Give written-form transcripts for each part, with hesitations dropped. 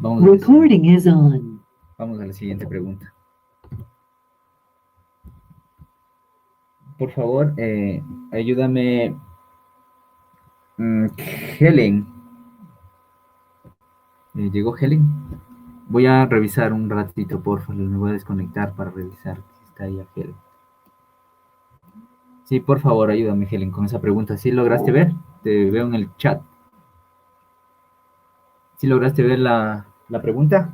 Vamos a la Recording is on. Vamos a la siguiente pregunta. Por favor, ayúdame, Helen. ¿Llegó Helen? Voy a revisar un ratito, por favor. Me voy a desconectar para revisar si está ahí Helen. Sí, por favor, ayúdame, Helen, con esa pregunta. ¿Sí lograste ver? Te veo en el chat. ¿Sí lograste ver la pregunta?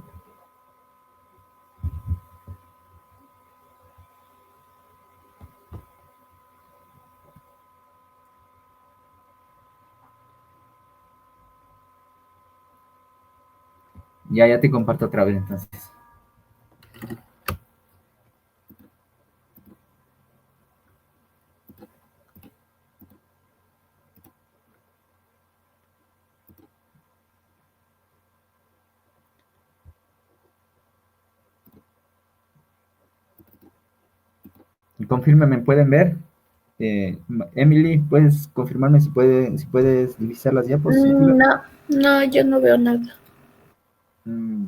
Ya te comparto otra vez, entonces. Y confírmeme, ¿pueden ver? Emily, ¿puedes confirmarme si puedes divisar las diapositivas? No, no, yo no veo nada.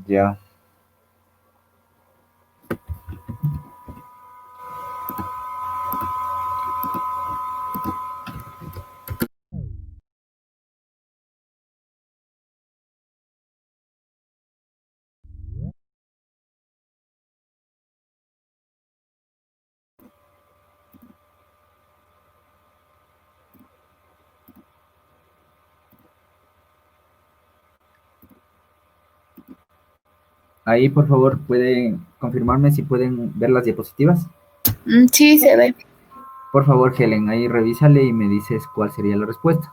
Ya. Ahí, por favor, pueden confirmarme si pueden ver las diapositivas. Sí, se ve. Por favor, Helen, ahí revísale y me dices cuál sería la respuesta.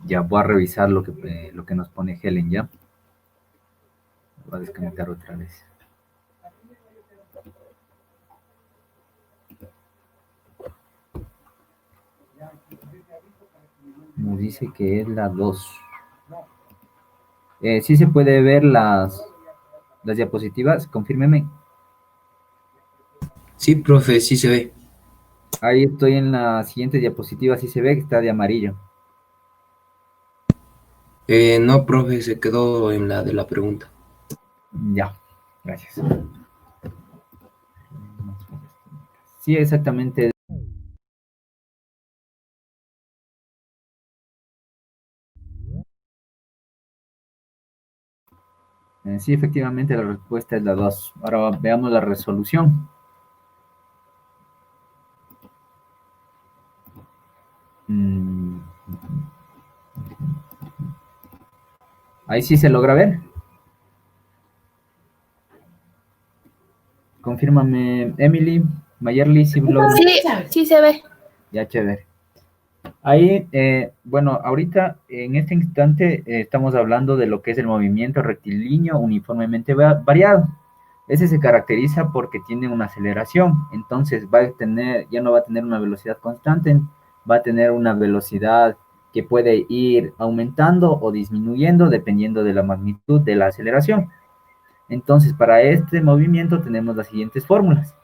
Ya voy a revisar lo que nos pone Helen, ¿ya? Voy a desconectar otra vez. Nos dice que es la 2. ¿Sí se puede ver las diapositivas? Confírmeme. Sí, profe, sí se ve. Ahí estoy en la siguiente diapositiva, sí se ve que está de amarillo. No, profe, se quedó en la de la pregunta. Ya, gracias. Sí, exactamente. Sí, efectivamente la respuesta es la 2. Ahora veamos la resolución. Ahí sí se logra ver. Confírmame, Emily, Mayerly, si logra. Sí, sí se ve. Ya, chévere. Ahí, bueno, ahorita en este instante estamos hablando de lo que es el movimiento rectilíneo uniformemente variado. Ese se caracteriza porque tiene una aceleración, entonces va a tener, ya no va a tener una velocidad constante, va a tener una velocidad que puede ir aumentando o disminuyendo dependiendo de la magnitud de la aceleración. Entonces, para este movimiento tenemos las siguientes fórmulas.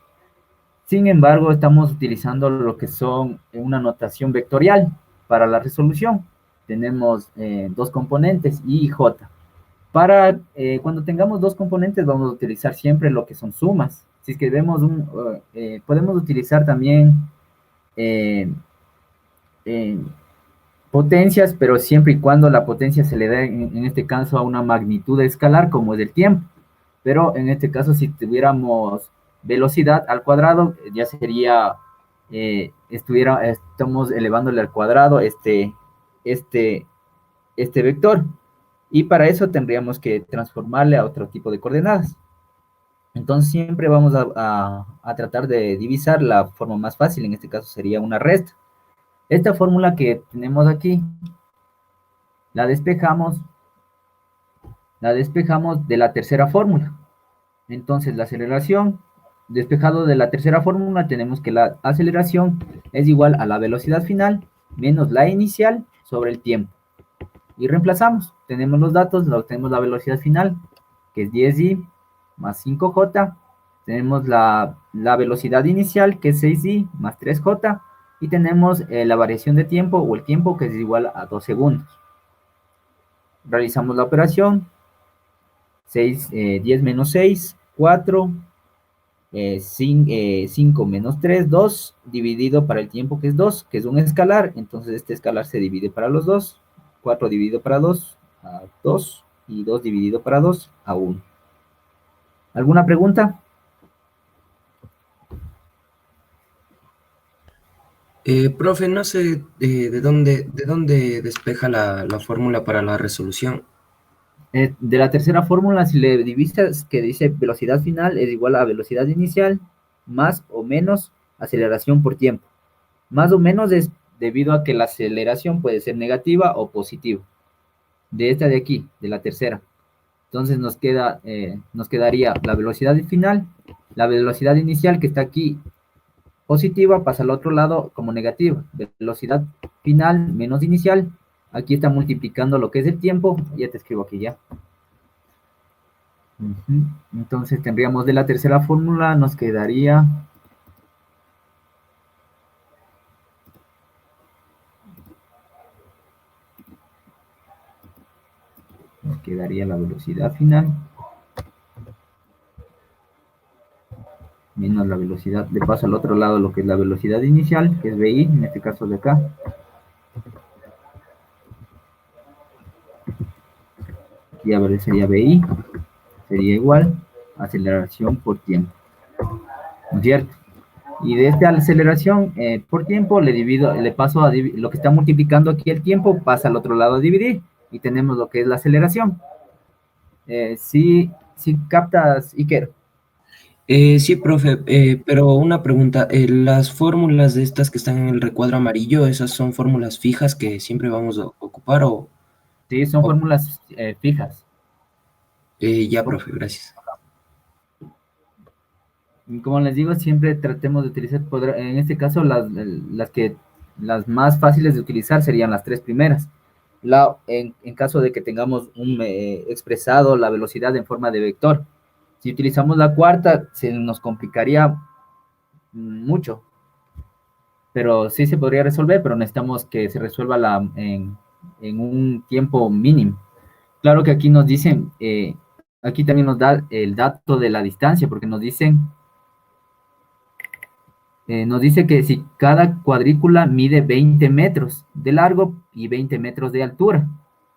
Sin embargo, estamos utilizando lo que son una notación vectorial para la resolución. Tenemos dos componentes, I y J. Para cuando tengamos dos componentes, vamos a utilizar siempre lo que son sumas. Si es que vemos podemos utilizar también eh, eh, potencias, pero siempre y cuando la potencia se le dé, en este caso, a una magnitud escalar, como es el tiempo. pero en este caso si tuviéramos velocidad al cuadrado, ya sería, estamos elevándole al cuadrado este, este vector, y para eso tendríamos que transformarle a otro tipo de coordenadas. Entonces siempre vamos a tratar de divisar la forma más fácil, en este caso sería una resta. Esta fórmula que tenemos aquí, la despejamos, de la tercera fórmula. Entonces la aceleración, despejado de la tercera fórmula, tenemos que la aceleración es igual a la velocidad final menos la inicial sobre el tiempo. Y reemplazamos, tenemos los datos, tenemos la velocidad final, que es 10i más 5j, tenemos la velocidad inicial, que es 6i más 3j, y tenemos la variación de tiempo, o el tiempo, que es igual a 2 segundos. Realizamos la operación, 10 menos 6, 4, 5 menos 3, 2, dividido para el tiempo, que es 2, que es un escalar, entonces este escalar se divide para los dos, 4 dividido para 2, a 2, y 2 dividido para 2, a 1. ¿Alguna pregunta? Profe, no sé de dónde despeja la fórmula para la resolución. De la tercera fórmula, si le divisas, que dice velocidad final es igual a velocidad inicial más o menos aceleración por tiempo. Más o menos es debido a que la aceleración puede ser negativa o positiva. De esta de aquí, de la tercera. Entonces nos quedaría la velocidad final, la velocidad inicial que está aquí positiva, pasa al otro lado como negativa. Velocidad final menos inicial. Aquí está multiplicando lo que es el tiempo. Ya te escribo aquí ya. Entonces tendríamos de la tercera fórmula, nos quedaría la velocidad final menos la velocidad, le paso al otro lado lo que es la velocidad inicial, que es VI, en este caso de acá. Aquí sería VI, sería igual aceleración por tiempo, ¿no es cierto? Y de esta aceleración por tiempo le paso a lo que está multiplicando aquí el tiempo, pasa al otro lado a dividir, y tenemos lo que es la aceleración. Sí captas, Iker. Sí, profe, pero una pregunta, las fórmulas de estas que están en el recuadro amarillo, ¿esas son fórmulas fijas que siempre vamos a ocupar o...? Sí, son fórmulas fijas. Ya, profe, gracias. Como les digo, siempre tratemos de utilizar, en este caso, las más fáciles de utilizar serían las tres primeras. En caso de que tengamos expresado la velocidad en forma de vector. Si utilizamos la cuarta, se nos complicaría mucho. Pero sí se podría resolver, pero necesitamos que se resuelva en un tiempo mínimo. Claro que aquí nos dicen, aquí también nos da el dato de la distancia, porque nos dice que si cada cuadrícula mide 20 metros de largo y 20 metros de altura,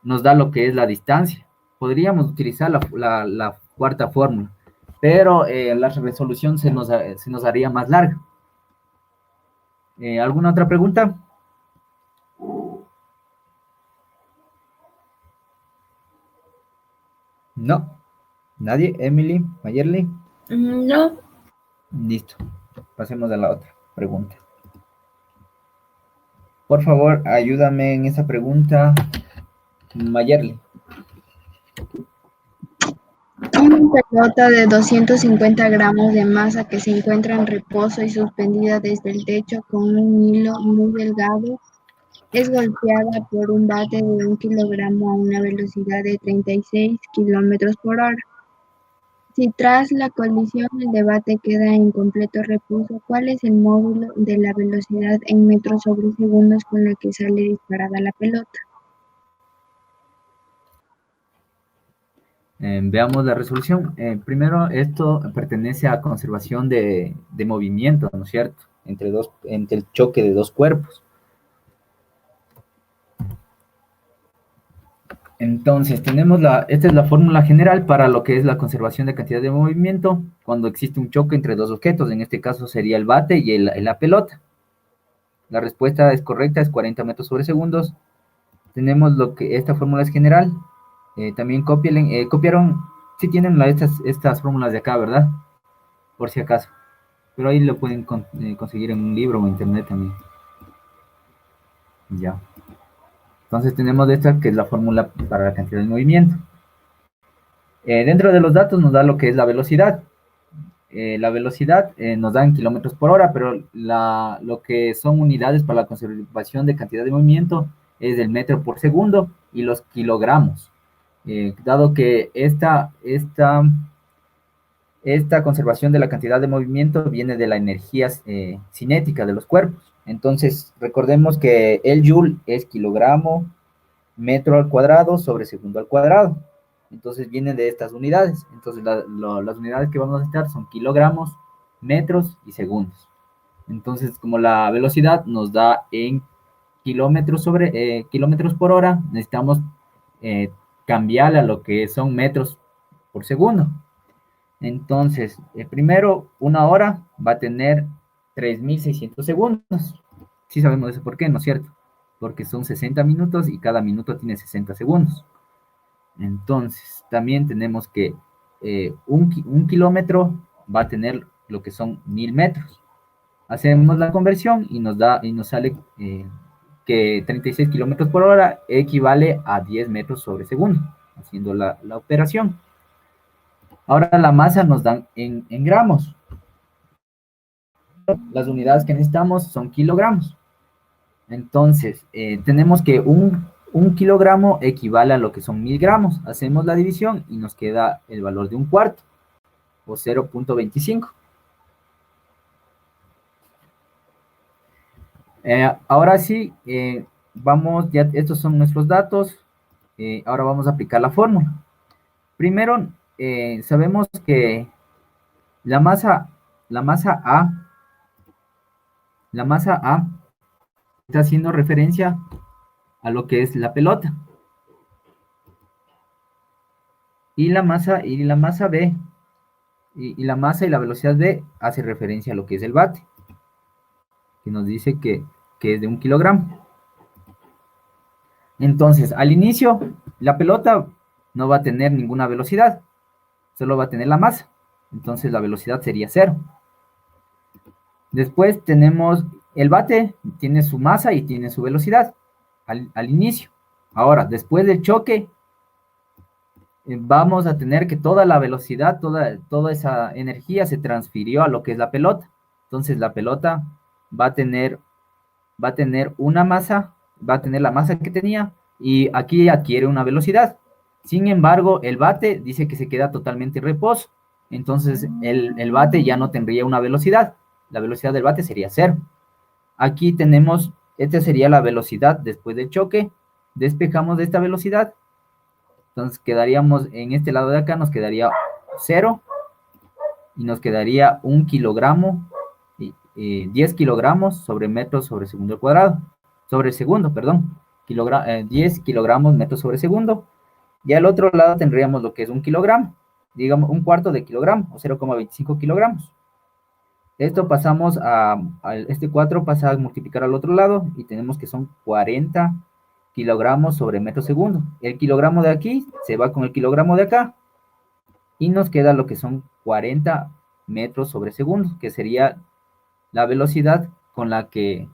nos da lo que es la distancia. Podríamos utilizar la cuarta fórmula, pero la resolución se nos haría más larga. ¿Alguna otra pregunta? No. ¿Nadie? ¿Emily? ¿Mayerly? No. Listo. Pasemos a la otra pregunta. Por favor, ayúdame en esa pregunta, Mayerly. Una pelota de 250 gramos de masa que se encuentra en reposo y suspendida desde el techo con un hilo muy delgado es golpeada por un bate de 1 kilogramo a una velocidad de 36 kilómetros por hora. Si tras la colisión el debate queda en completo reposo, ¿cuál es el módulo de la velocidad en metros sobre segundos con la que sale disparada la pelota? Veamos la resolución. Primero, esto pertenece a conservación de movimiento, ¿no es cierto? Entre el choque de dos cuerpos. Entonces, esta es la fórmula general para lo que es la conservación de cantidad de movimiento cuando existe un choque entre dos objetos. En este caso sería el bate y la pelota. La respuesta es correcta, es 40 metros sobre segundos. Tenemos esta fórmula es general. También copiaron, sí tienen estas fórmulas de acá, ¿verdad? Por si acaso. Pero ahí lo pueden conseguir en un libro o en internet también. Ya. Entonces tenemos esta que es la fórmula para la cantidad de movimiento. Dentro de los datos nos da lo que es la velocidad. La velocidad nos da en kilómetros por hora, pero lo que son unidades para la conservación de cantidad de movimiento es el metro por segundo y los kilogramos. Dado que esta conservación de la cantidad de movimiento viene de la energía cinética de los cuerpos. Entonces, recordemos que el joule es kilogramo, metro al cuadrado sobre segundo al cuadrado. Entonces, vienen de estas unidades. Entonces, las unidades que vamos a necesitar son kilogramos, metros y segundos. Entonces, como la velocidad nos da en kilómetros por hora, necesitamos cambiarle a lo que son metros por segundo. Entonces, primero, una hora va a tener 3.600 segundos. Sí sabemos eso por qué, ¿no es cierto? Porque son 60 minutos y cada minuto tiene 60 segundos. Entonces, también tenemos que un kilómetro va a tener lo que son 1.000 metros. Hacemos la conversión y nos sale que 36 kilómetros por hora equivale a 10 metros sobre segundo, haciendo la operación. Ahora la masa nos dan en gramos. Las unidades que necesitamos son kilogramos. Entonces, tenemos que un kilogramo equivale a lo que son 1.000 gramos. Hacemos la división y nos queda el valor de un cuarto, o 0.25. Ahora sí, ya estos son nuestros datos. Ahora vamos a aplicar la fórmula. Primero, sabemos que la masa A está haciendo referencia a lo que es la pelota. Y la masa B, y la masa y la velocidad B hace referencia a lo que es el bate, que nos dice que es de 1 kilogramo. Entonces, al inicio, la pelota no va a tener ninguna velocidad, solo va a tener la masa. Entonces, la velocidad sería 0. Después tenemos el bate, tiene su masa y tiene su velocidad al inicio. Ahora, después del choque, vamos a tener que toda la velocidad, toda esa energía se transfirió a lo que es la pelota. Entonces, la pelota va a tener una masa, va a tener la masa que tenía, y aquí adquiere una velocidad. Sin embargo, el bate dice que se queda totalmente en reposo. Entonces, el bate ya no tendría una velocidad. La velocidad del bate sería 0. Aquí tenemos, esta sería la velocidad después del choque. Despejamos de esta velocidad. Entonces, quedaríamos en este lado de acá, nos quedaría 0. Y nos quedaría 1 kilogramo, 10 kilogramos sobre metros sobre segundo al cuadrado. Sobre segundo, perdón. 10 kilogramos metros sobre segundo. Y al otro lado tendríamos lo que es 1 kilogramo. Digamos, un cuarto de kilogramo, o 0,25 kilogramos. Esto pasamos este 4 pasa a multiplicar al otro lado y tenemos que son 40 kilogramos sobre metro segundo. El kilogramo de aquí se va con el kilogramo de acá y nos queda lo que son 40 metros sobre segundo, que sería la velocidad con la que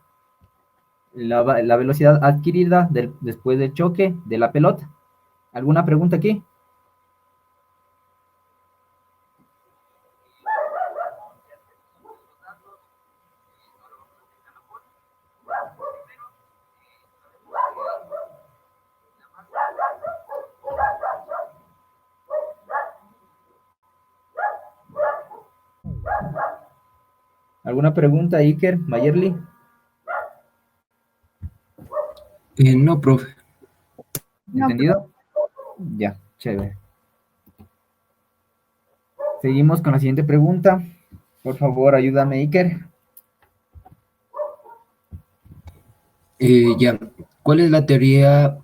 la velocidad adquirida después del choque de la pelota. ¿Alguna pregunta aquí? ¿Alguna pregunta, Iker, Mayerly? No, profe. ¿Entendido? Ya, chévere. Seguimos con la siguiente pregunta. Por favor, ayúdame, Iker. Ya. ¿Cuál es la teoría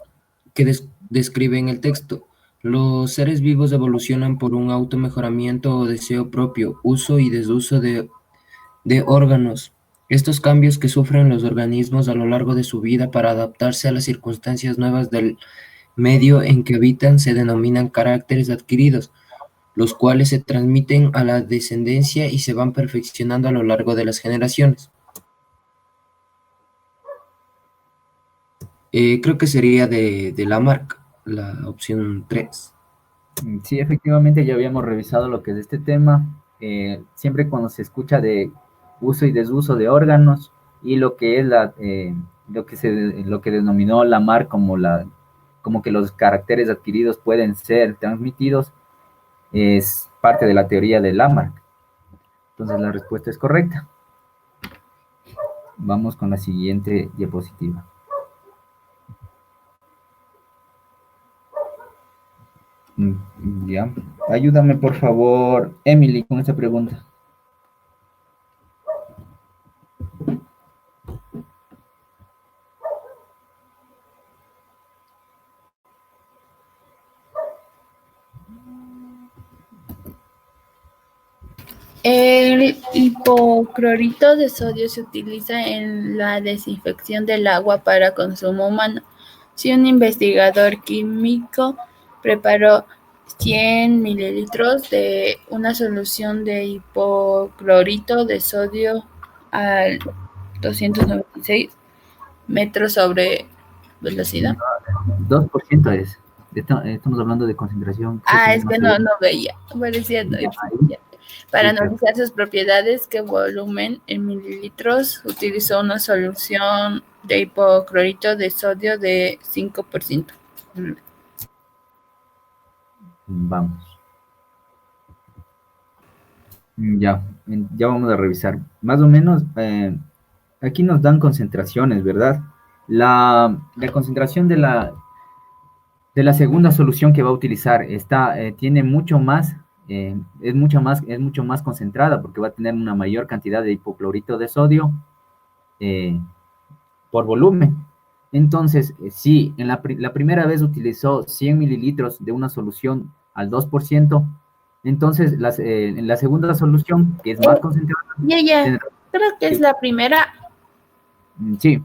que describe en el texto. Los seres vivos evolucionan por un automejoramiento o deseo propio, uso y desuso de órganos. Estos cambios que sufren los organismos a lo largo de su vida para adaptarse a las circunstancias nuevas del medio en que habitan se denominan caracteres adquiridos, los cuales se transmiten a la descendencia y se van perfeccionando a lo largo de las generaciones. Creo que sería de Lamarck, la opción 3. Sí, efectivamente ya habíamos revisado lo que es este tema. Siempre cuando se escucha de uso y desuso de órganos y lo que es lo que denominó Lamarck como que los caracteres adquiridos pueden ser transmitidos, es parte de la teoría de Lamarck. Entonces la respuesta es correcta. Vamos con la siguiente diapositiva. Ya, ayúdame por favor, Emily, con esta pregunta. El hipoclorito de sodio se utiliza en la desinfección del agua para consumo humano. Si un investigador químico preparó 100 mililitros de una solución de hipoclorito de sodio a 296 metros sobre velocidad. 2% es. Estamos hablando de concentración. Es que no veía. Parecía no. Para analizar sus propiedades, que volumen en mililitros, utilizó una solución de hipoclorito de sodio de 5%. Vamos. Ya vamos a revisar. Más o menos, aquí nos dan concentraciones, ¿verdad? La concentración de la segunda solución que va a utilizar tiene mucho más, es mucho más concentrada porque va a tener una mayor cantidad de hipoclorito de sodio por volumen. Entonces, si en la primera vez utilizó 100 mililitros de una solución al 2%, entonces en la segunda solución, que es más concentrada... Creo que es la primera. Sí.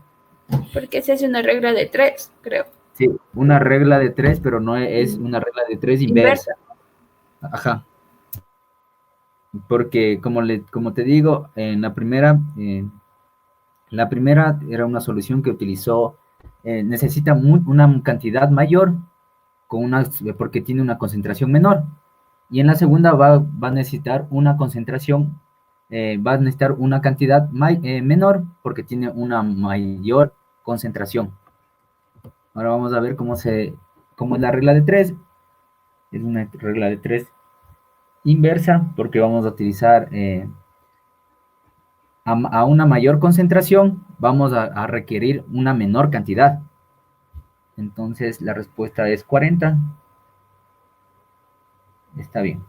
Porque se hace una regla de 3, creo. Sí, una regla de 3, pero no es una regla de 3 inversa. Ajá. Porque, como te digo, en la primera era una solución que utilizó, necesita una cantidad mayor porque tiene una concentración menor. Y en la segunda va a necesitar una concentración, va a necesitar una cantidad menor porque tiene una mayor concentración. Ahora vamos a ver cómo es la regla de 3. Es una regla de 3 inversa porque vamos a utilizar a una mayor concentración, vamos a requerir una menor cantidad. Entonces la respuesta es 40. Está bien.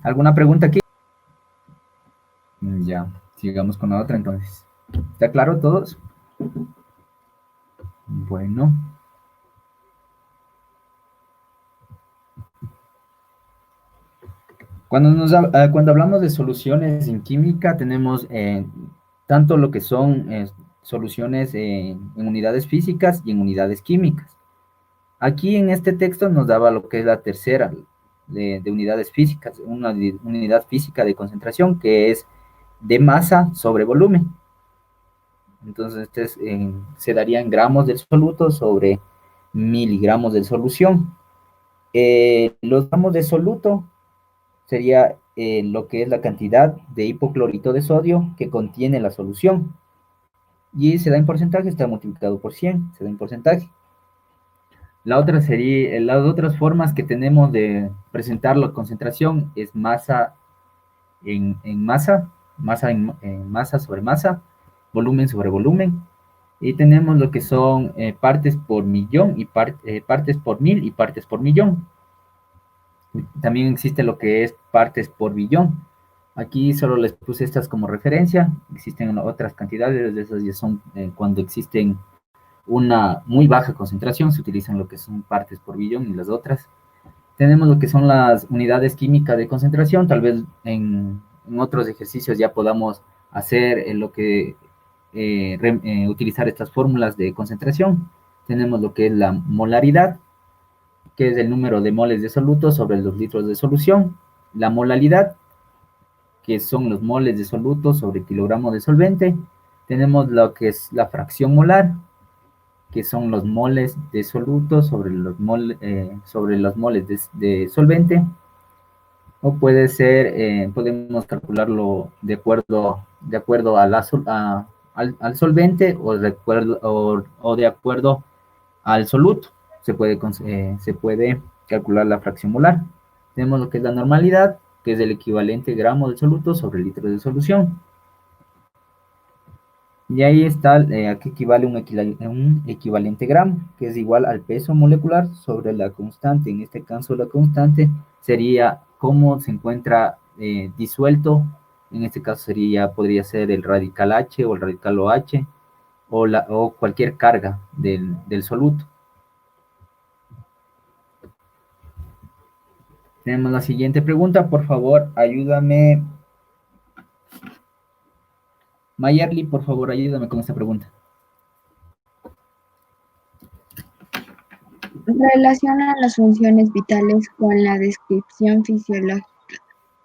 ¿Alguna pregunta aquí? Ya, sigamos con la otra entonces. ¿Está claro todos? Bueno. Cuando hablamos de soluciones en química, tenemos tanto lo que son soluciones en unidades físicas y en unidades químicas. Aquí en este texto nos daba lo que es la tercera de unidades físicas, una unidad física de concentración que es de masa sobre volumen. Entonces, se daría en gramos del soluto sobre miligramos de solución. Los gramos de soluto sería lo que es la cantidad de hipoclorito de sodio que contiene la solución. Y se da en porcentaje, está multiplicado por 100, se da en porcentaje. Las otras formas que tenemos de presentar la concentración es masa en masa, masa sobre masa, volumen sobre volumen. Y tenemos lo que son partes por millón, y partes por mil y partes por millón. También existe lo que es partes por billón. Aquí solo les puse estas como referencia. Existen otras cantidades, de esas ya son cuando existen una muy baja concentración, se utilizan lo que son partes por billón y las otras. Tenemos lo que son las unidades químicas de concentración, tal vez en otros ejercicios ya podamos hacer lo que utilizar estas fórmulas de concentración. Tenemos lo que es la molaridad, que es el número de moles de soluto sobre los litros de solución. La molalidad, que son los moles de soluto sobre kilogramo de solvente. Tenemos lo que es la fracción molar, que son los moles de soluto sobre los moles de solvente. O puede ser, podemos calcularlo de acuerdo al solvente o de acuerdo al soluto. Se puede calcular la fracción molar. Tenemos lo que es la normalidad, que es el equivalente gramo de soluto sobre litro de solución. Y ahí está a qué equivale un equivalente gramo, que es igual al peso molecular sobre la constante. En este caso, la constante sería cómo se encuentra disuelto. En este caso podría ser el radical H o el radical OH o cualquier carga del soluto. Tenemos la siguiente pregunta. Por favor, ayúdame. Mayerly, por favor, ayúdame con esta pregunta. Relaciona las funciones vitales con la descripción fisiológica.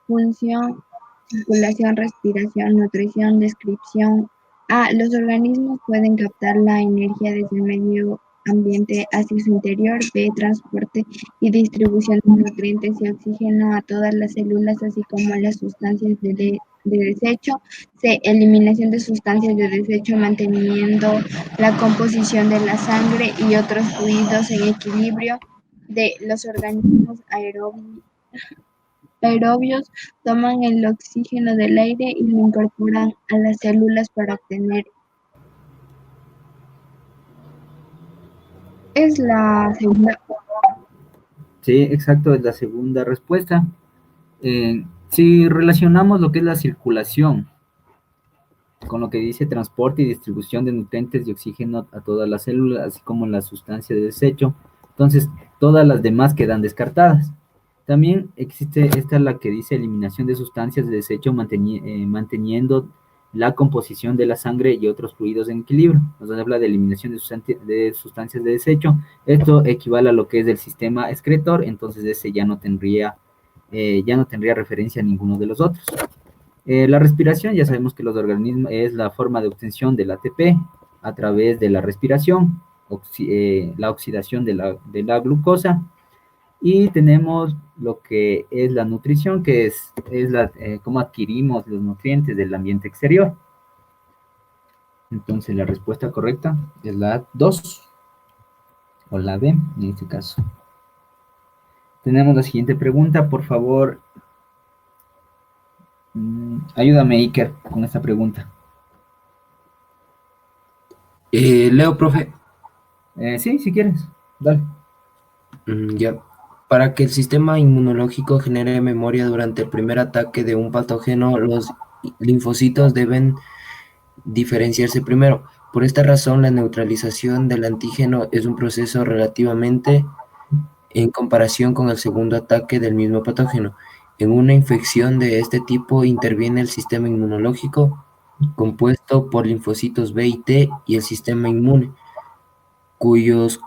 Función, circulación, respiración, nutrición, descripción. A. Los organismos pueden captar la energía desde el medio ambiente hacia su interior. B. Transporte y distribución de nutrientes y oxígeno a todas las células, así como a las sustancias de desecho. C. Eliminación de sustancias de desecho, manteniendo la composición de la sangre y otros fluidos en equilibrio. D. Los organismos aerobios toman el oxígeno del aire y lo incorporan a las células para obtener. Es la segunda. Sí, exacto, es la segunda respuesta. Si relacionamos lo que es la circulación con lo que dice transporte y distribución de nutrientes y oxígeno a todas las células, así como la sustancia de desecho, entonces todas las demás quedan descartadas. También existe esta la que dice eliminación de sustancias de desecho manteniendo la composición de la sangre y otros fluidos en equilibrio. Nos habla de eliminación de sustancias de desecho. Esto equivale a lo que es el sistema excretor, entonces ese ya no tendría referencia a ninguno de los otros. La respiración, ya sabemos que los organismos es la forma de obtención del ATP a través de la respiración, la oxidación de la glucosa. Y tenemos lo que es la nutrición, que es cómo adquirimos los nutrientes del ambiente exterior. Entonces la respuesta correcta es la 2, o la B en este caso. Tenemos la siguiente pregunta, por favor. Ayúdame, Iker, con esta pregunta. Leo, profe. Sí, si quieres, dale. Ya. Para que el sistema inmunológico genere memoria durante el primer ataque de un patógeno, los linfocitos deben diferenciarse primero. Por esta razón, la neutralización del antígeno es un proceso relativamente en comparación con el segundo ataque del mismo patógeno. En una infección de este tipo interviene el sistema inmunológico, compuesto por linfocitos B y T, y el sistema inmune, cuyos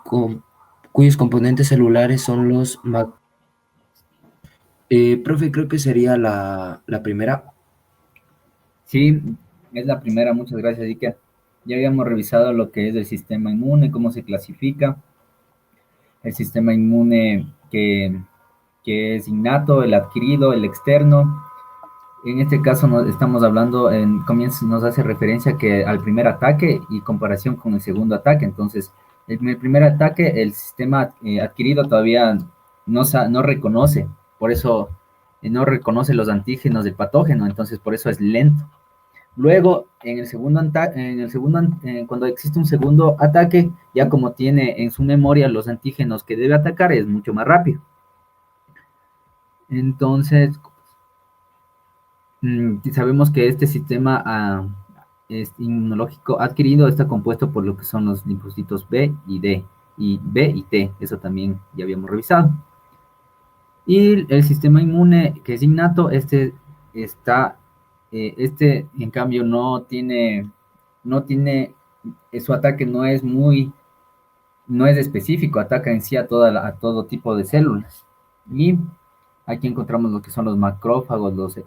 componentes celulares son los profe, creo que sería la primera. Sí, es la primera, muchas gracias, Iker. Ya habíamos revisado lo que es el sistema inmune, cómo se clasifica. El sistema inmune que es innato, el adquirido, el externo. En este caso estamos hablando, en comienzo nos hace referencia que al primer ataque y comparación con el segundo ataque. Entonces, en el primer ataque el sistema adquirido todavía no reconoce, por eso no reconoce los antígenos del patógeno, entonces por eso es lento. Luego, cuando existe un segundo ataque, ya como tiene en su memoria los antígenos que debe atacar, es mucho más rápido. Entonces, sabemos que este sistema inmunológico adquirido está compuesto por lo que son los linfocitos B y D, y B y T, eso también ya habíamos revisado. Y el sistema inmune, que es innato, en cambio no tiene, su ataque no es específico, ataca en sí a todo tipo de células. Y aquí encontramos lo que son los macrófagos, los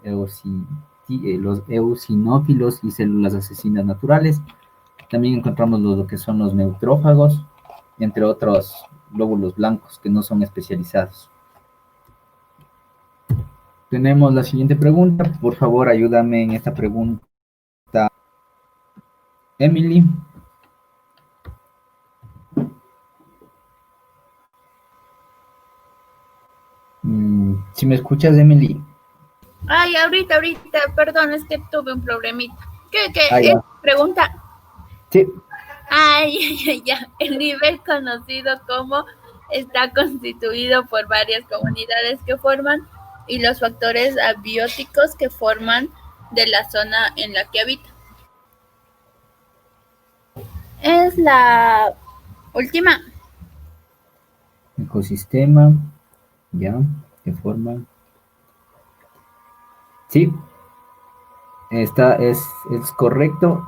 eosinófilos y células asesinas naturales. También encontramos lo que son los neutrófagos, entre otros glóbulos blancos que no son especializados. Tenemos la siguiente pregunta. Por favor, ayúdame en esta pregunta, Emily. Si me escuchas, Emily. Ay, ahorita, perdón, es que tuve un problemita. ¿Qué Ah, es ya. pregunta? Sí. Ay, ya. El nivel conocido como está constituido por varias comunidades que forman y los factores abióticos que forman de la zona en la que habita. Es la última. Ecosistema, ya, de forma. Sí, es correcto.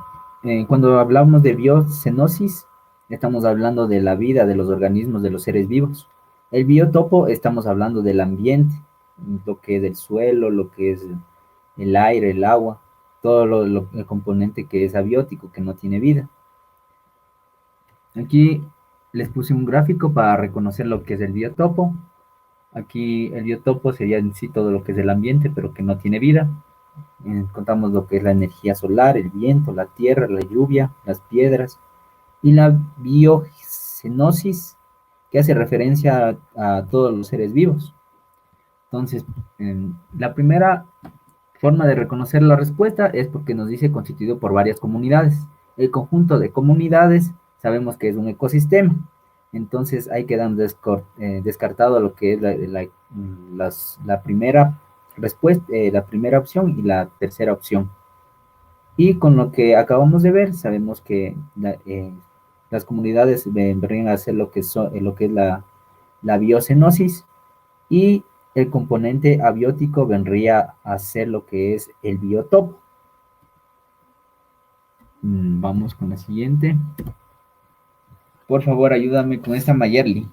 Cuando hablamos de biocenosis, estamos hablando de la vida de los organismos, de los seres vivos. El biotopo, estamos hablando del ambiente, lo que es el suelo, lo que es el aire, el agua, todo el componente que es abiótico, que no tiene vida. Aquí les puse un gráfico para reconocer lo que es el biotopo. Aquí el biotopo sería en sí todo lo que es el ambiente, pero que no tiene vida. Contamos lo que es la energía solar, el viento, la tierra, la lluvia, las piedras. Y la biocenosis, que hace referencia a todos los seres vivos. Entonces, la primera forma de reconocer la respuesta es porque nos dice constituido por varias comunidades. El conjunto de comunidades sabemos que es un ecosistema. Entonces ahí quedan descartado lo que es la primera respuesta, la primera opción y la tercera opción. Y con lo que acabamos de ver, sabemos que las comunidades vendrían a hacer lo que es la biocenosis, y el componente abiótico vendría a ser lo que es el biotopo. Vamos con la siguiente. Por favor, ayúdame con esta, Mayerly.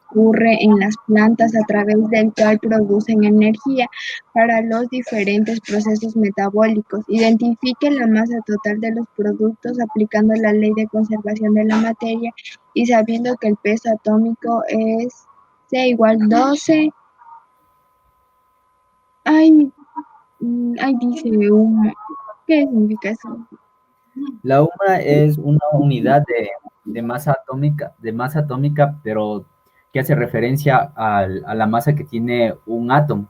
Ocurre en las plantas a través del cual producen energía para los diferentes procesos metabólicos. Identifique la masa total de los productos aplicando la ley de conservación de la materia y sabiendo que el peso atómico es C igual 12. Ay, dice humo. ¿Qué significa eso? La UMA es una unidad de masa atómica, pero que hace referencia a la masa que tiene un átomo.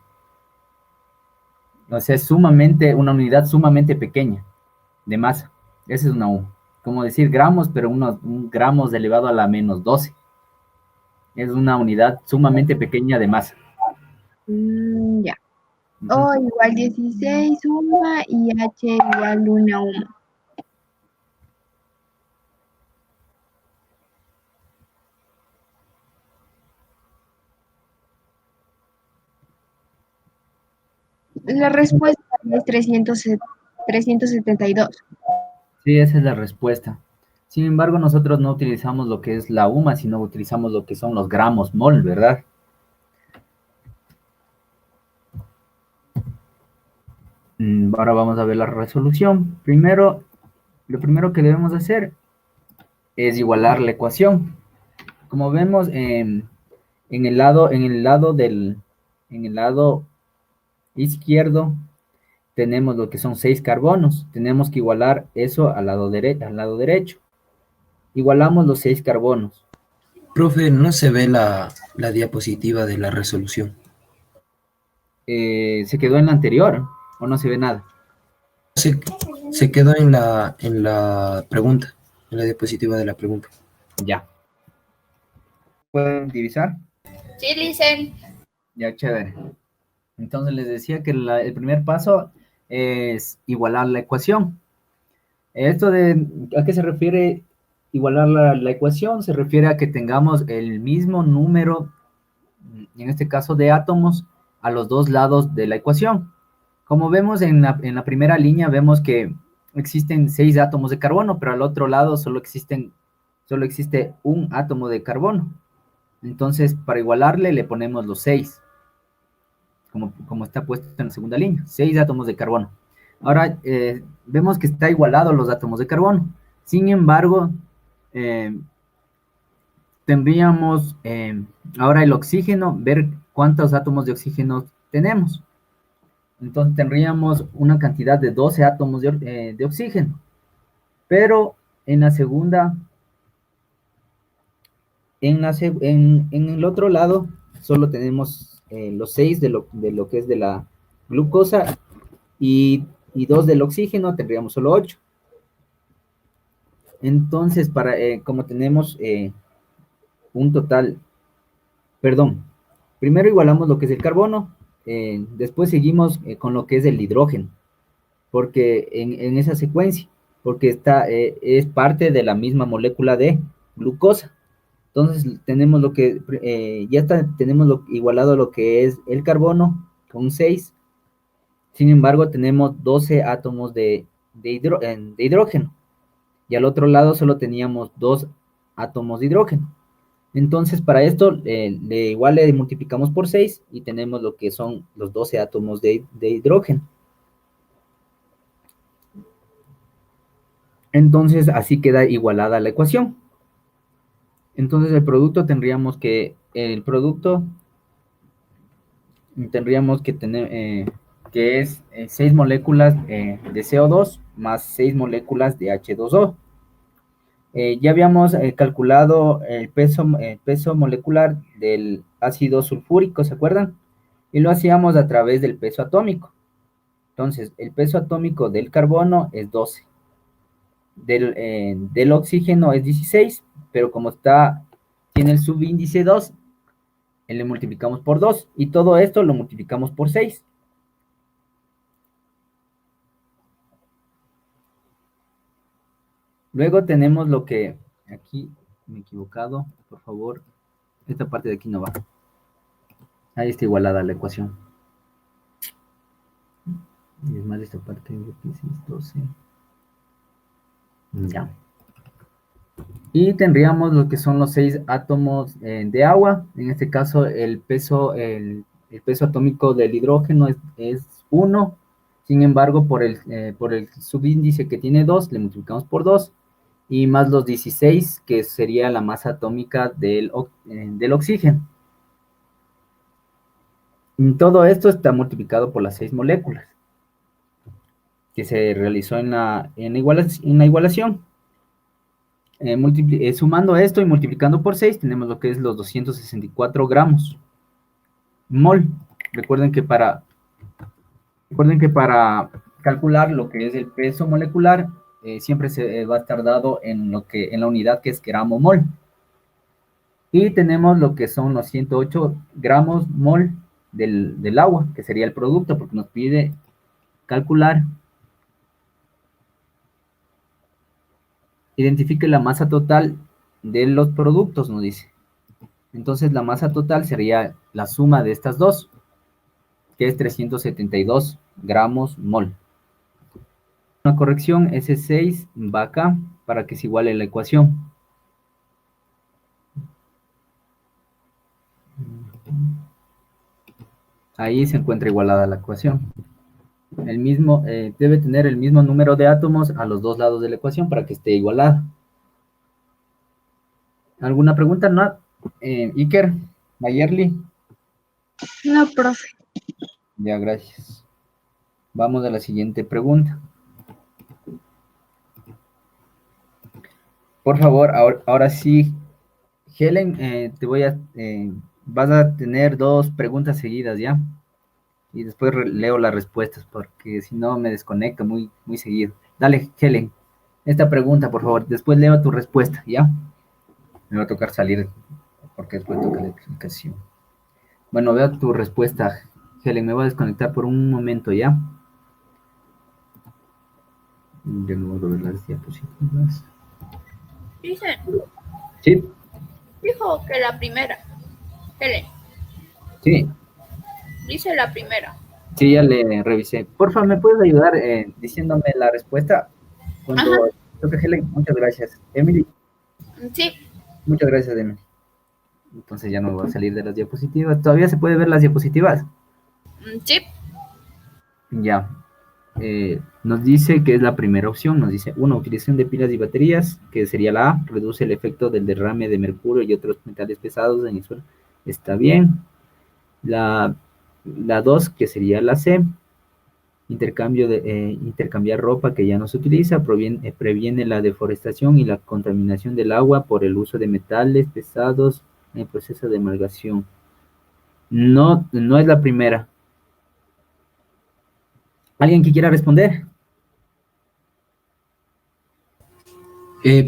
O sea, es una unidad sumamente pequeña de masa. Esa es una UMA. Como decir gramos, pero un gramos elevado a la menos 12. Es una unidad sumamente pequeña de masa. Ya. O igual 16 UMA y H igual 1 UMA. La respuesta es 372. Sí, esa es la respuesta. Sin embargo, nosotros no utilizamos lo que es la UMA, sino utilizamos lo que son los gramos mol, ¿verdad? Ahora vamos a ver la resolución. Lo primero que debemos hacer es igualar la ecuación. Como vemos, en el lado izquierdo tenemos lo que son 6 carbonos. Tenemos que igualar eso al lado derecho. Igualamos los 6 carbonos. Profe, no se ve la diapositiva de la resolución. ¿Se quedó en la anterior o no se ve nada? Se quedó en la pregunta, en la diapositiva de la pregunta. Ya. ¿Pueden divisar? Sí, Licen. Ya, chévere. Entonces les decía que el primer paso es igualar la ecuación. Esto de, ¿a qué se refiere igualar la ecuación? Se refiere a que tengamos el mismo número, en este caso de átomos, a los dos lados de la ecuación. Como vemos en la primera línea, vemos que existen 6 átomos de carbono, pero al otro lado solo existe un átomo de carbono. Entonces, para igualarle, le ponemos los 6, como está puesto en la segunda línea, 6 átomos de carbono. Ahora, vemos que está igualado los átomos de carbono. Sin embargo, tendríamos ahora el oxígeno, ver cuántos átomos de oxígeno tenemos. Entonces tendríamos una cantidad de 12 átomos de oxígeno. Pero en la segunda, en el otro lado, solo tenemos los 6 de lo que es de la glucosa y 2 del oxígeno, tendríamos solo 8. Entonces, como tenemos un total, perdón, primero igualamos lo que es el carbono, después seguimos con lo que es el hidrógeno, porque en esa secuencia, porque es parte de la misma molécula de glucosa. Entonces tenemos tenemos igualado lo que es el carbono con 6. Sin embargo, tenemos 12 átomos de hidrógeno. Y al otro lado solo teníamos 2 átomos de hidrógeno. Entonces, para esto, igual le multiplicamos por 6 y tenemos lo que son los 12 átomos de hidrógeno. Entonces, así queda igualada la ecuación. Entonces, el producto tendríamos que tener, que es 6 moléculas de CO2 más 6 moléculas de H2O. Ya habíamos calculado el peso molecular del ácido sulfúrico, ¿se acuerdan? Y lo hacíamos a través del peso atómico. Entonces, el peso atómico del carbono es 12. Del oxígeno es 16, pero como tiene el subíndice 2, le multiplicamos por 2, y todo esto lo multiplicamos por 6. Luego tenemos lo que, aquí me he equivocado, por favor, esta parte de aquí no va. Ahí está igualada la ecuación. Y es más esta parte de 16, 12. Ya. Y tendríamos lo que son los 6 átomos de agua. En este caso, el peso atómico del hidrógeno es 1. Sin embargo, por el subíndice que tiene 2, le multiplicamos por 2. Y más los 16, que sería la masa atómica del oxígeno. Y todo esto está multiplicado por las 6 moléculas que se realizó en la igualación. Sumando esto y multiplicando por 6, tenemos lo que es los 264 gramos mol. Recuerden que para calcular lo que es el peso molecular, siempre se va a estar dado en la unidad que es gramo mol. Y tenemos lo que son los 108 gramos mol del agua, que sería el producto, porque nos pide calcular. Identifique la masa total de los productos, nos dice. Entonces, la masa total sería la suma de estas dos, que es 372 gramos mol. Una corrección, ese 6 va acá para que se iguale la ecuación. Ahí se encuentra igualada la ecuación. Debe tener el mismo número de átomos a los dos lados de la ecuación para que esté igualada. ¿Alguna pregunta? ¿No? Iker, Mayerly. No, profe. Ya, gracias. Vamos a la siguiente pregunta. Por favor, ahora sí, Helen, vas a tener 2 preguntas seguidas, ¿ya? Y después leo las respuestas, porque si no me desconecto muy, muy seguido. Dale, Helen, esta pregunta, por favor. Después leo tu respuesta, ¿ya? Me va a tocar salir, porque después toca la explicación. Bueno, veo tu respuesta, Helen. Me voy a desconectar por un momento, ¿ya? De nuevo ver las diapositivas. Dice, Sí, dijo que la primera. Helen, sí, dice la primera. sí, ya le revisé. Porfa, ¿me puedes ayudar diciéndome la respuesta? Ajá, Cuando toque Helen, muchas gracias. Emily, sí, muchas gracias, Emily. Entonces ya no va a salir de las diapositivas. ¿Todavía se puede ver las diapositivas? sí. Ya. Nos dice que es la primera opción. Nos dice, una, utilización de pilas y baterías, que sería la A, reduce el efecto del derrame de mercurio y otros metales pesados en el suelo. Está bien. La 2, que sería la C, intercambiar ropa que ya no se utiliza, previene la deforestación y la contaminación del agua por el uso de metales pesados en el proceso de amalgación. No, no es la primera. ¿Alguien que quiera responder?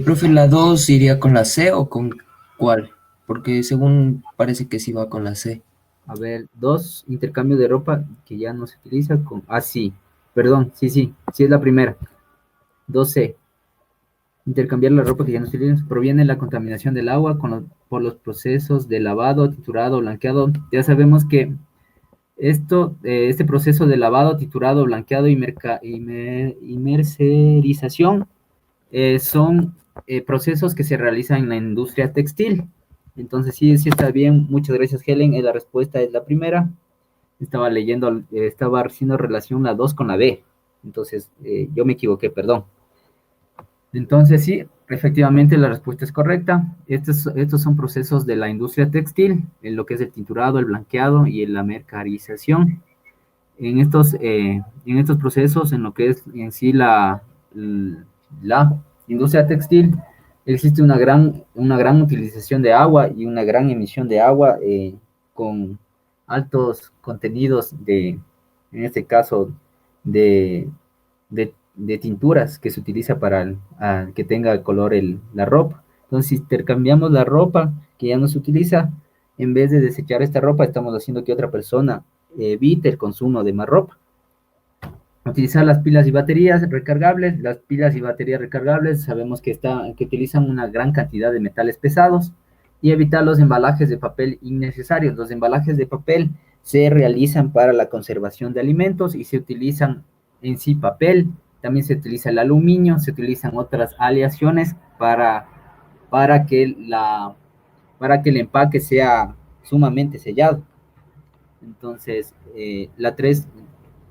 Profe, ¿la 2 iría con la C o con cuál? Porque según parece que sí va con la C. A ver, 2, intercambio de ropa que ya no se utiliza con... Ah, sí, perdón, sí es la primera. 2C, intercambiar la ropa que ya no se utiliza, proviene la contaminación del agua por los procesos de lavado, triturado, blanqueado. Ya sabemos que este proceso de lavado, triturado, blanqueado y mercerización son procesos que se realizan en la industria textil. Entonces, sí está bien. Muchas gracias, Helen. La respuesta es la primera. Estaba haciendo relación la 2 con la B. Entonces, yo me equivoqué, perdón. Entonces, sí, efectivamente la respuesta es correcta. Estos son procesos de la industria textil, en lo que es el tinturado, el blanqueado y la mercarización. En estos procesos, en lo que es en sí la industria textil, existe una gran utilización de agua y una gran emisión de agua con altos contenidos en este caso, de tinturas que se utiliza para que tenga color la ropa. Entonces, si intercambiamos la ropa que ya no se utiliza, en vez de desechar esta ropa, estamos haciendo que otra persona evite el consumo de más ropa. Utilizar las pilas y baterías recargables. Las pilas y baterías recargables sabemos que utilizan una gran cantidad de metales pesados, y evitar los embalajes de papel innecesarios. Los embalajes de papel se realizan para la conservación de alimentos y se utilizan en sí papel. También se utiliza el aluminio, se utilizan otras aleaciones para que el empaque sea sumamente sellado. Entonces, la 3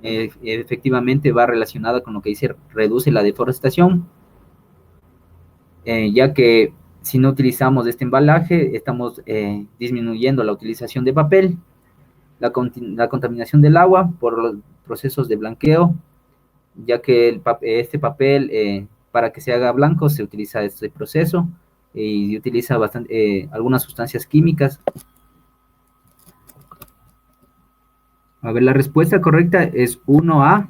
efectivamente va relacionada con lo que dice reduce la deforestación, ya que si no utilizamos este embalaje, estamos disminuyendo la utilización de papel, la contaminación del agua por los procesos de blanqueo, ya que este papel, para que se haga blanco, se utiliza este proceso y utiliza algunas sustancias químicas. A ver, la respuesta correcta es 1A,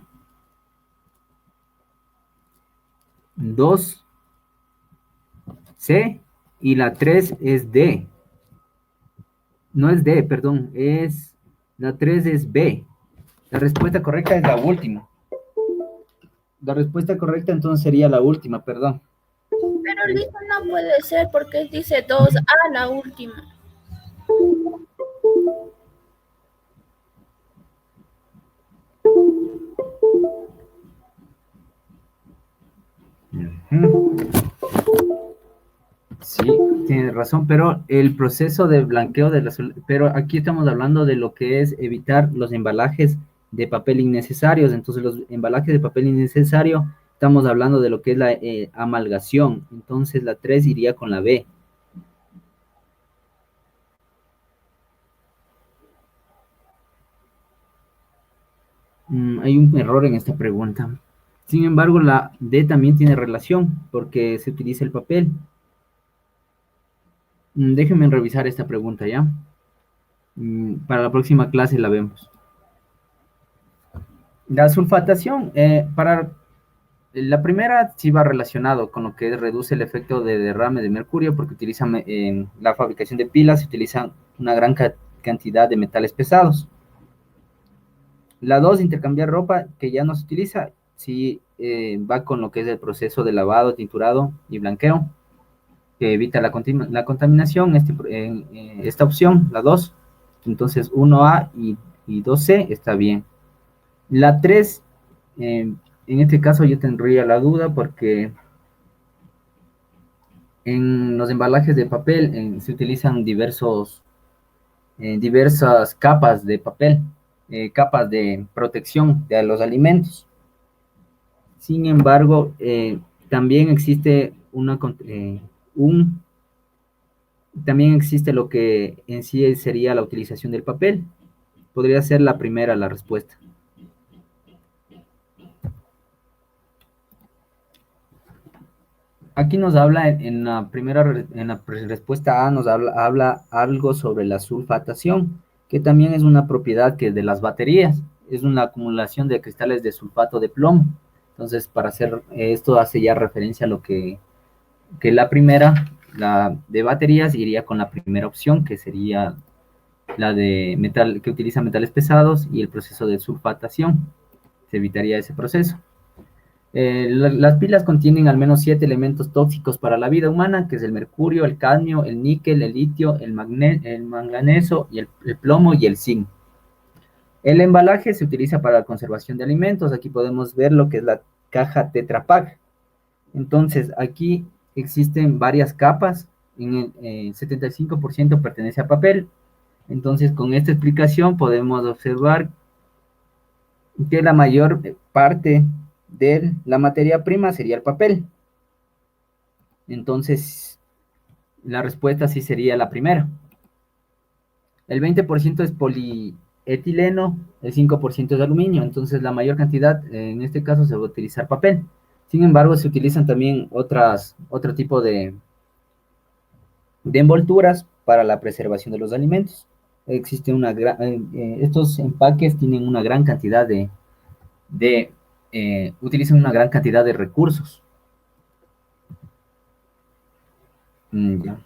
2C y la 3 es D. No es D, perdón, la 3 es B. La respuesta correcta es la última. La respuesta correcta entonces sería la última, perdón. Pero dijo no puede ser porque dice 2A la última. Sí, tiene razón, pero el proceso de blanqueo pero aquí estamos hablando de lo que es evitar los embalajes de papel innecesarios. Entonces, los embalajes de papel innecesario, estamos hablando de lo que es la amalgación. Entonces, la 3 iría con la B. Hay un error en esta pregunta. Sin embargo, la D también tiene relación porque se utiliza el papel. Déjenme revisar esta pregunta, ¿ya? Para la próxima clase la vemos. La sulfatación, para la primera sí va relacionado con lo que reduce el efecto de derrame de mercurio, porque en la fabricación de pilas se utilizan una gran cantidad de metales pesados. La 2, intercambiar ropa que ya no se utiliza, sí va con lo que es el proceso de lavado, tinturado y blanqueo, que evita la contaminación, esta opción, la 2. Entonces 1A y 2C está bien. La 3, en este caso yo tendría la duda porque en los embalajes de papel se utilizan diversas capas de papel, capas de protección de los alimentos. Sin embargo, también existe también existe lo que en sí sería la utilización del papel. Podría ser la primera la respuesta. Aquí nos habla en la respuesta A, nos habla algo sobre la sulfatación, que también es una propiedad que de las baterías, es una acumulación de cristales de sulfato de plomo. Entonces, para hacer esto hace ya referencia a lo que la primera, la de baterías, iría con la primera opción, que sería la de metal, que utiliza metales pesados y el proceso de sulfatación. Se evitaría ese proceso. Las pilas contienen al menos 7 elementos tóxicos para la vida humana, que es el mercurio, el cadmio, el níquel, el litio, el manganeso, y el plomo y el zinc. El embalaje se utiliza para la conservación de alimentos. Aquí podemos ver lo que es la caja Tetra Pak. Entonces, aquí existen varias capas. En el 75% pertenece a papel. Entonces, con esta explicación podemos observar que la mayor parte de la materia prima sería el papel. Entonces, la respuesta sí sería la primera. El 20% es polietileno, el 5% es aluminio. Entonces, la mayor cantidad, en este caso, se va a utilizar papel. Sin embargo, se utilizan también otro tipo de envolturas para la preservación de los alimentos. Existe estos empaques tienen una gran cantidad utilizan una gran cantidad de recursos. Ya.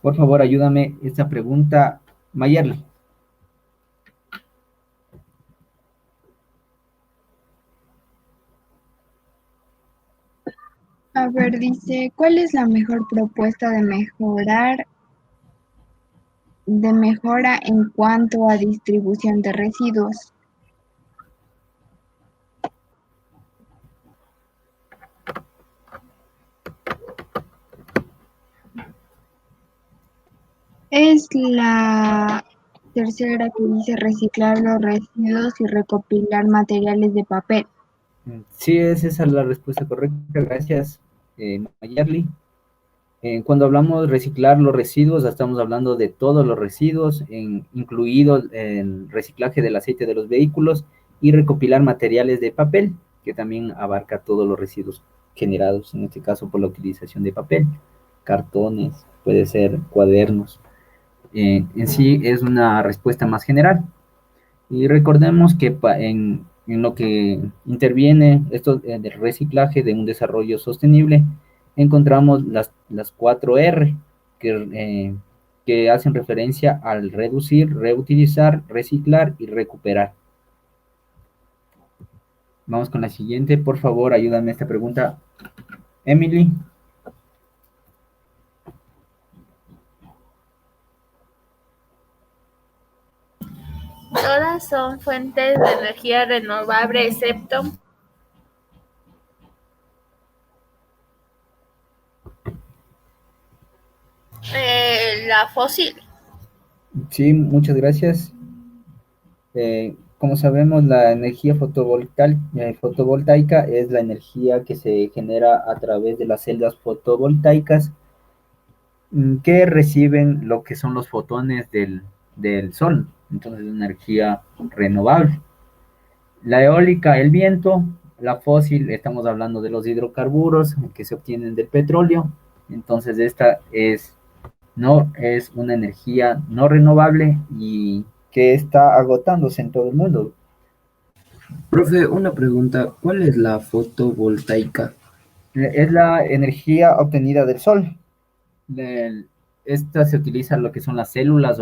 Por favor, ayúdame esta pregunta, Mayerly. A ver, dice, ¿cuál es la mejor propuesta de mejora en cuanto a distribución de residuos? Es la tercera, que dice reciclar los residuos y recopilar materiales de papel. Sí, esa es la respuesta correcta. Gracias, Mayerly. Cuando hablamos de reciclar los residuos, estamos hablando de todos los residuos, incluido el reciclaje del aceite de los vehículos y recopilar materiales de papel, que también abarca todos los residuos generados, en este caso por la utilización de papel, cartones, puede ser cuadernos. En sí es una respuesta más general. Y recordemos que en lo que interviene esto del reciclaje de un desarrollo sostenible, encontramos las 4R que hacen referencia al reducir, reutilizar, reciclar y recuperar. Vamos con la siguiente. Por favor, ayúdame a esta pregunta, Emily. Todas son fuentes de energía renovable excepto la fósil. Sí, muchas gracias. Como sabemos, la energía fotovoltaica es la energía que se genera a través de las celdas fotovoltaicas que reciben lo que son los fotones del sol. Entonces, es energía renovable. La eólica, el viento, la fósil, estamos hablando de los hidrocarburos que se obtienen del petróleo. Entonces, esta no es una energía no renovable y que está agotándose en todo el mundo. Profe, una pregunta, ¿cuál es la fotovoltaica? Es la energía obtenida del sol. Esta se utiliza lo que son las células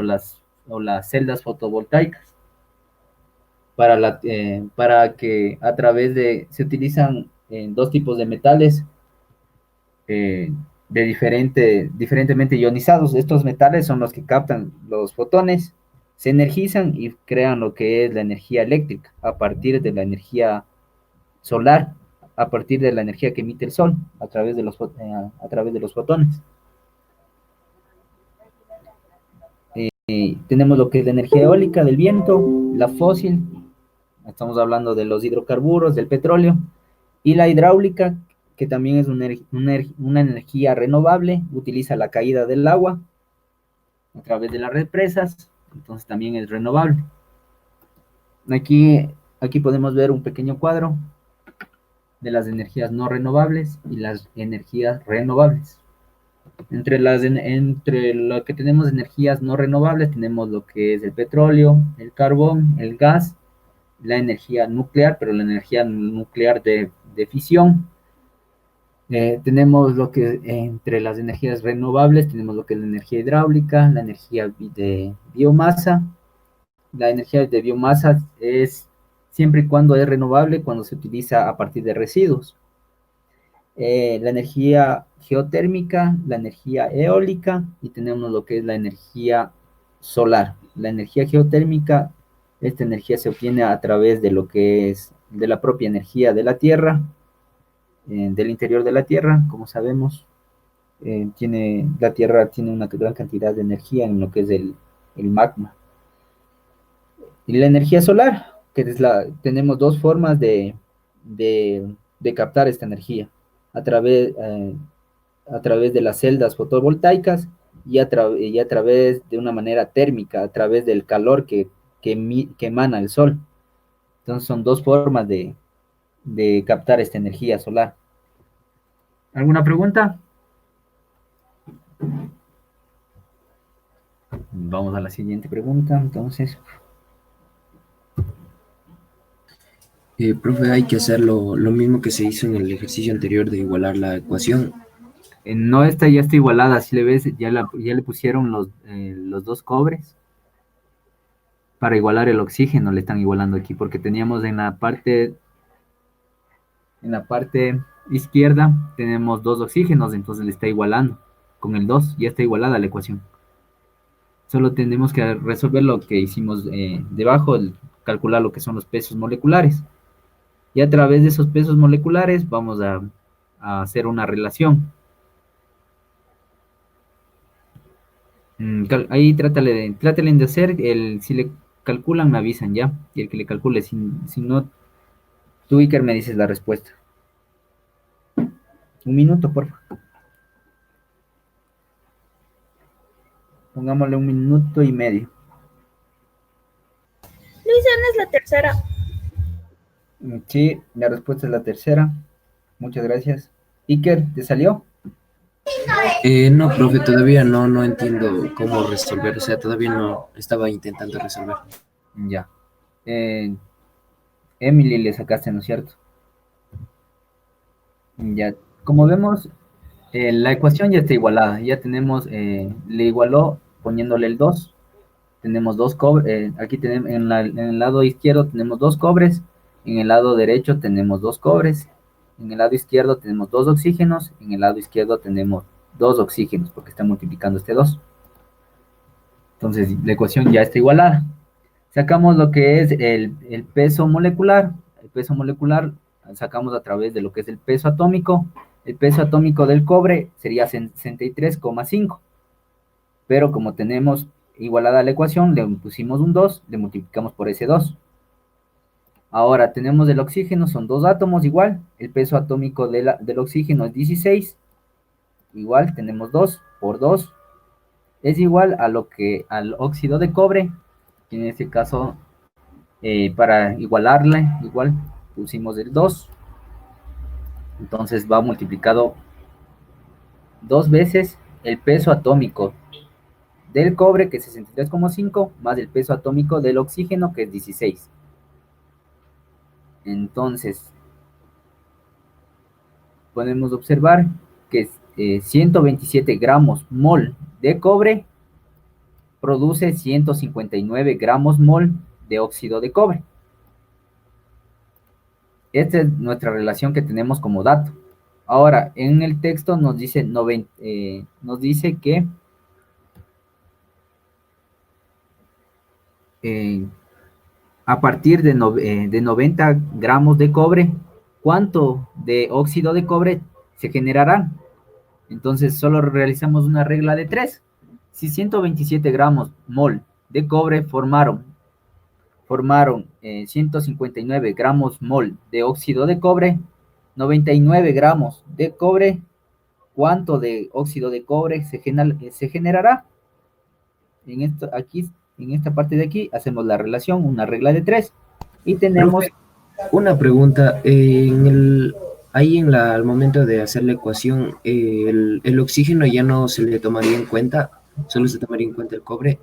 o las celdas fotovoltaicas. para que a través de, se utilizan dos tipos de metales diferentemente ionizados. Estos metales son los que captan los fotones, se energizan y crean lo que es la energía eléctrica a partir de la energía solar, a partir de la energía que emite el sol a través de los fotones. Tenemos lo que es la energía eólica del viento, la fósil, estamos hablando de los hidrocarburos, del petróleo, y la hidráulica, que también es una energía renovable, utiliza la caída del agua a través de las represas, entonces también es renovable. Aquí podemos ver un pequeño cuadro de las energías no renovables y las energías renovables. Entre lo que tenemos energías no renovables, tenemos lo que es el petróleo, el carbón, el gas, la energía nuclear, pero la energía nuclear de fisión. Tenemos lo que entre las energías renovables, tenemos lo que es la energía hidráulica, la energía de biomasa. La energía de biomasa es siempre y cuando es renovable, cuando se utiliza a partir de residuos. La energía geotérmica, la energía eólica y tenemos lo que es la energía solar. La energía geotérmica, esta energía se obtiene a través de lo que es de la propia energía de la Tierra, del interior de la Tierra, como sabemos. La Tierra tiene una gran cantidad de energía en lo que es el magma. Y la energía solar, tenemos dos formas de captar esta energía a través de las celdas fotovoltaicas y a través de una manera térmica, a través del calor que emana el sol. Entonces son dos formas de captar esta energía solar. ¿Alguna pregunta? Vamos a la siguiente pregunta, entonces. Profe, hay que hacer lo mismo que se hizo en el ejercicio anterior de igualar la ecuación. No, esta ya está igualada, si le ves, ya le pusieron los dos cobres para igualar el oxígeno, le están igualando aquí, porque teníamos en la parte izquierda, tenemos dos oxígenos, entonces le está igualando con el 2, ya está igualada la ecuación. Solo tenemos que resolver lo que hicimos debajo, calcular lo que son los pesos moleculares. Y a través de esos pesos moleculares vamos a hacer una relación. Ahí trátale de hacer, si le calculan me avisan ya, y el que le calcule, si no, tú Iker me dices la respuesta. Un minuto, por favor. Pongámosle 1 minuto y medio. Luisana es la tercera. Sí, la respuesta es la tercera. Muchas gracias. Iker, ¿te salió? No, profe, todavía no entiendo cómo resolver, o sea, todavía no estaba intentando resolver. Ya. Emily le sacaste, ¿no es cierto? Ya. Como vemos, la ecuación ya está igualada. Ya tenemos, le igualó poniéndole el 2. Tenemos dos cobres. Aquí tenemos en el lado izquierdo tenemos 2 cobres. En el lado derecho tenemos 2 cobres. En el lado izquierdo tenemos 2 oxígenos. En el lado izquierdo tenemos 2 oxígenos porque está multiplicando este 2. Entonces la ecuación ya está igualada. Sacamos lo que es el peso molecular. El peso molecular sacamos a través de lo que es el peso atómico. El peso atómico del cobre sería 63,5. Pero como tenemos igualada la ecuación, le pusimos un 2, le multiplicamos por ese 2. Ahora tenemos el oxígeno, son 2 átomos igual. El peso atómico del oxígeno es 16. Igual tenemos 2 por 2. Es igual al óxido de cobre. En este caso, para igualarle, igual pusimos el 2. Entonces va multiplicado 2 veces el peso atómico del cobre, que es 63,5, más el peso atómico del oxígeno, que es 16. Entonces, podemos observar que 127 gramos mol de cobre produce 159 gramos mol de óxido de cobre. esta es nuestra relación que tenemos como dato. Ahora, en el texto nos dice, nos dice que a partir de 90 gramos de cobre, ¿cuánto de óxido de cobre se generará? Entonces, solo realizamos una regla de 3. Si 127 gramos mol de cobre formaron 159 gramos mol de óxido de cobre, 99 gramos de cobre, ¿cuánto de óxido de cobre se generará? En esta parte de aquí, hacemos la relación, una regla de 3, y tenemos... Profe, una pregunta, al momento de hacer la ecuación, el oxígeno ya no se le tomaría en cuenta, solo se tomaría en cuenta el cobre.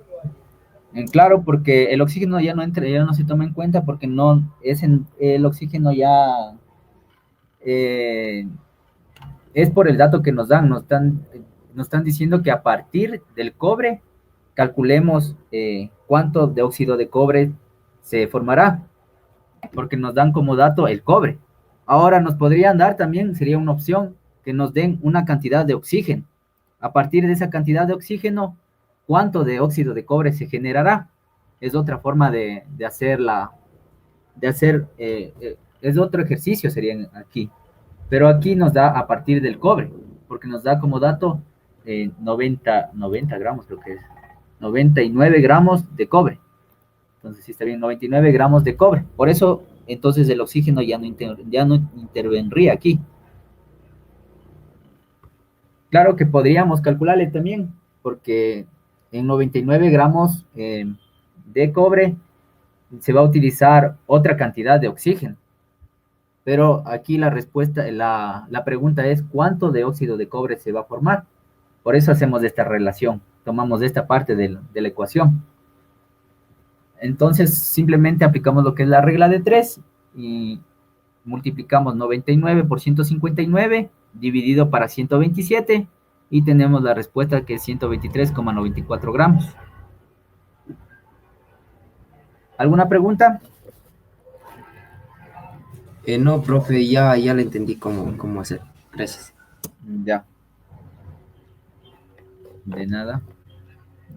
Claro, porque el oxígeno ya no entra, ya no se toma en cuenta porque no es el oxígeno ya es por el dato que nos están diciendo que a partir del cobre calculemos cuánto de óxido de cobre se formará, porque nos dan como dato el cobre. Ahora nos podrían dar también, sería una opción, que nos den una cantidad de oxígeno. A partir de esa cantidad de oxígeno, ¿cuánto de óxido de cobre se generará? Es otra forma de hacer, es otro ejercicio sería aquí. Pero aquí nos da a partir del cobre, porque nos da como dato 90 gramos, creo que es. 99 gramos de cobre. Entonces, sí está bien, 99 gramos de cobre. Por eso, entonces, el oxígeno ya no intervendría aquí. Claro que podríamos calcularle también, porque en 99 gramos de cobre se va a utilizar otra cantidad de oxígeno. Pero aquí la respuesta, la pregunta es, ¿cuánto de óxido de cobre se va a formar? Por eso hacemos esta relación, tomamos esta parte de la ecuación. Entonces, simplemente aplicamos lo que es la regla de 3 y multiplicamos 99 por 159 dividido para 127 y tenemos la respuesta que es 123,94 gramos. ¿Alguna pregunta? No, profe, ya le entendí cómo hacer. Gracias. Ya. De nada.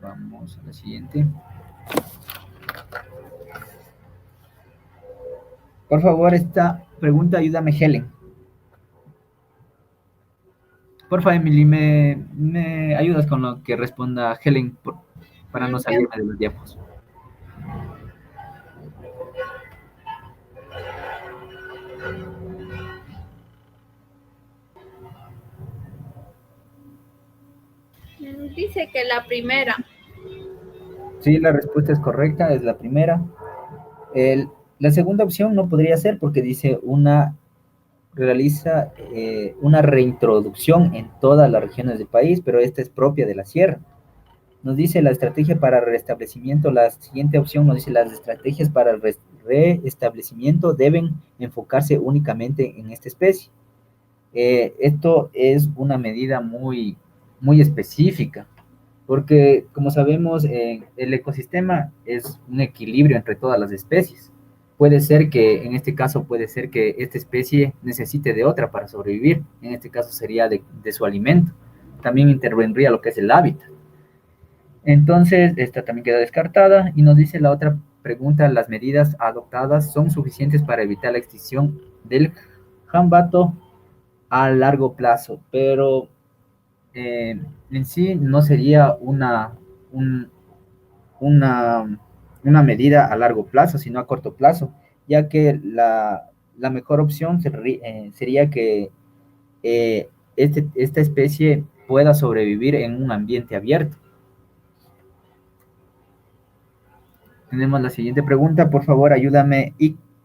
Vamos a la siguiente. Por favor, esta pregunta ayúdame, Helen. Por favor, Emily, me ayudas con lo que responda Helen para no salirme de los diapos. Dice que la primera. Sí, la respuesta es correcta, es la primera. La segunda opción no podría ser porque dice realiza una reintroducción en todas las regiones del país, pero esta es propia de la sierra. Nos dice la estrategia para el restablecimiento, la siguiente opción nos dice las estrategias para el restablecimiento deben enfocarse únicamente en esta especie. Esto es una medida muy, muy específica, porque como sabemos, el ecosistema es un equilibrio entre todas las especies. Puede ser que, en este caso, puede ser que esta especie necesite de otra para sobrevivir. En este caso sería de su alimento. También intervendría lo que es el hábitat. Entonces, esta también queda descartada. Y nos dice la otra pregunta, ¿las medidas adoptadas son suficientes para evitar la extinción del jambato a largo plazo? Pero en sí no sería una medida a largo plazo, sino a corto plazo, ya que la mejor opción sería que esta especie pueda sobrevivir en un ambiente abierto. Tenemos la siguiente pregunta, por favor, ayúdame,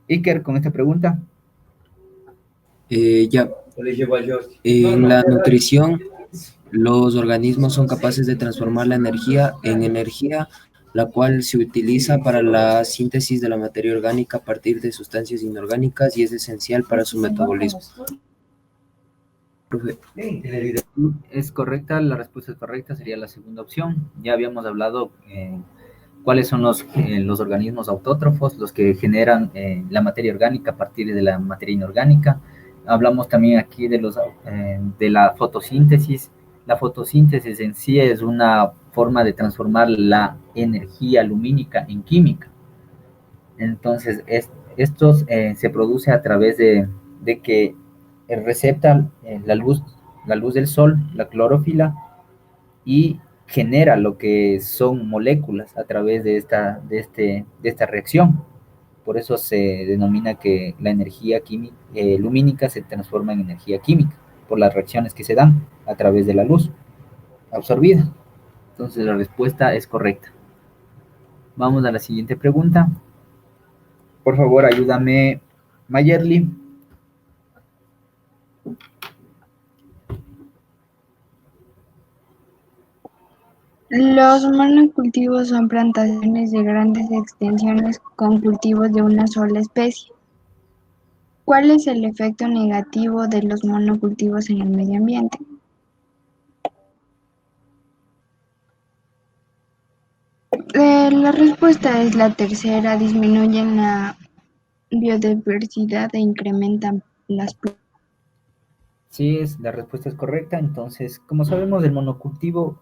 Iker, con esta pregunta. Ya. En la nutrición, los organismos son capaces de transformar la energía en energía, la cual se utiliza para la síntesis de la materia orgánica a partir de sustancias inorgánicas y es esencial para su metabolismo. Es correcta, la respuesta es correcta, sería la segunda opción. Ya habíamos hablado ¿Cuáles son los organismos autótrofos, los que generan la materia orgánica a partir de la materia inorgánica? Hablamos también aquí de la fotosíntesis. La fotosíntesis en sí es una forma de transformar la energía lumínica en química. Entonces, esto se produce a través de que recepta la luz del sol, la clorofila, y genera lo que son moléculas a través de esta reacción. Por eso se denomina que la energía lumínica se transforma en energía química, por las reacciones que se dan a través de la luz absorbida. Entonces la respuesta es correcta. Vamos a la siguiente pregunta. Por favor, ayúdame, Mayerly. Los monocultivos son plantaciones de grandes extensiones con cultivos de una sola especie. ¿Cuál es el efecto negativo de los monocultivos en el medio ambiente? La respuesta es la tercera, disminuyen la biodiversidad e incrementan las plagas. Sí, la respuesta es correcta. Entonces, como sabemos, el monocultivo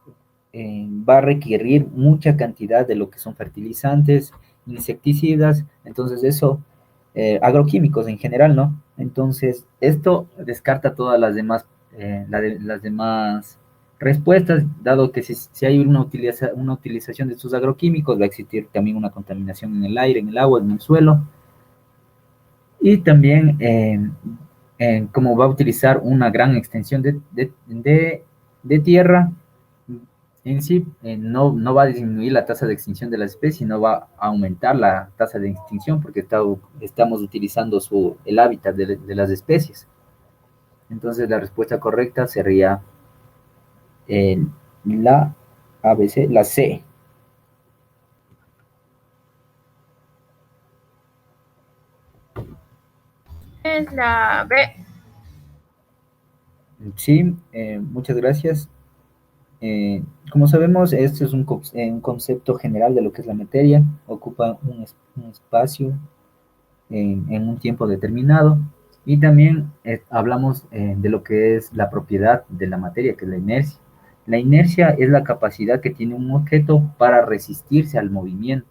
va a requerir mucha cantidad de lo que son fertilizantes, insecticidas, entonces eso, agroquímicos en general, ¿no? Entonces, esto descarta todas las demás, las demás respuestas, dado que si hay una utilización de estos agroquímicos, va a existir también una contaminación en el aire, en el agua, en el suelo, y también como va a utilizar una gran extensión de tierra, en sí no va a disminuir la tasa de extinción de las especies, sino va a aumentar la tasa de extinción porque estamos utilizando el hábitat de las especies. Entonces la respuesta correcta sería la ABC, la C. Es la B. Sí, muchas gracias. Como sabemos, esto es un concepto general de lo que es la materia, ocupa un espacio en un tiempo determinado, y también hablamos de lo que es la propiedad de la materia, que es la inercia. La inercia es la capacidad que tiene un objeto para resistirse al movimiento.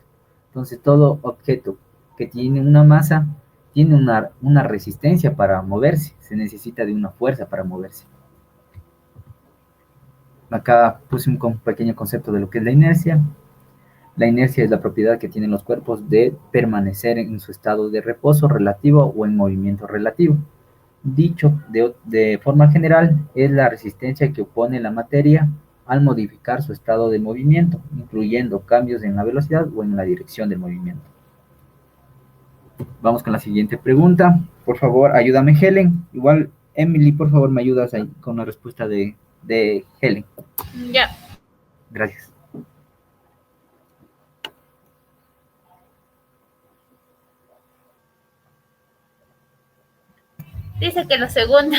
Entonces, todo objeto que tiene una masa tiene una resistencia para moverse, se necesita de una fuerza para moverse. Acá puse un pequeño concepto de lo que es la inercia. La inercia es la propiedad que tienen los cuerpos de permanecer en su estado de reposo relativo o en movimiento relativo. Dicho de forma general, es la resistencia que opone la materia al modificar su estado de movimiento, incluyendo cambios en la velocidad o en la dirección del movimiento. Vamos con la siguiente pregunta. Por favor, ayúdame, Helen. Igual, Emily, por favor, me ayudas ahí con la respuesta de Helen. Ya. Gracias. Dice que la segunda.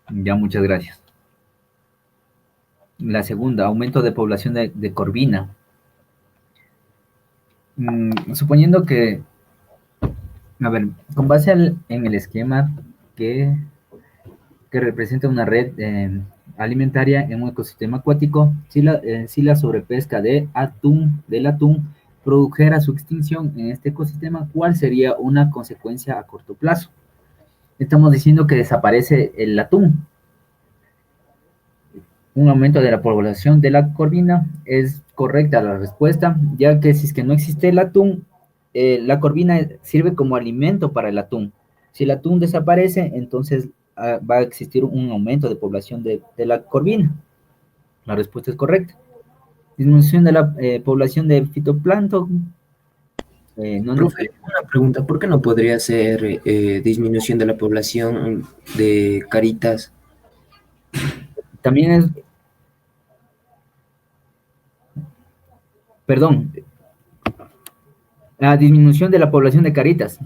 Ya, muchas gracias. La segunda, aumento de población de corvina. Suponiendo que, a ver, con base en el esquema que representa una red alimentaria en un ecosistema acuático, si la sobrepesca del atún produjera su extinción en este ecosistema, ¿cuál sería una consecuencia a corto plazo? Estamos diciendo que desaparece el atún. Un aumento de la población de la corvina es correcta la respuesta, ya que si es que no existe el atún, la corvina sirve como alimento para el atún. Si el atún desaparece, entonces va a existir un aumento de población de la corvina. La respuesta es correcta. Disminución de la población de fitoplancton. Profe, una pregunta, ¿por qué no podría ser disminución de la población de caritas? También es, perdón, la disminución de la población de caritas.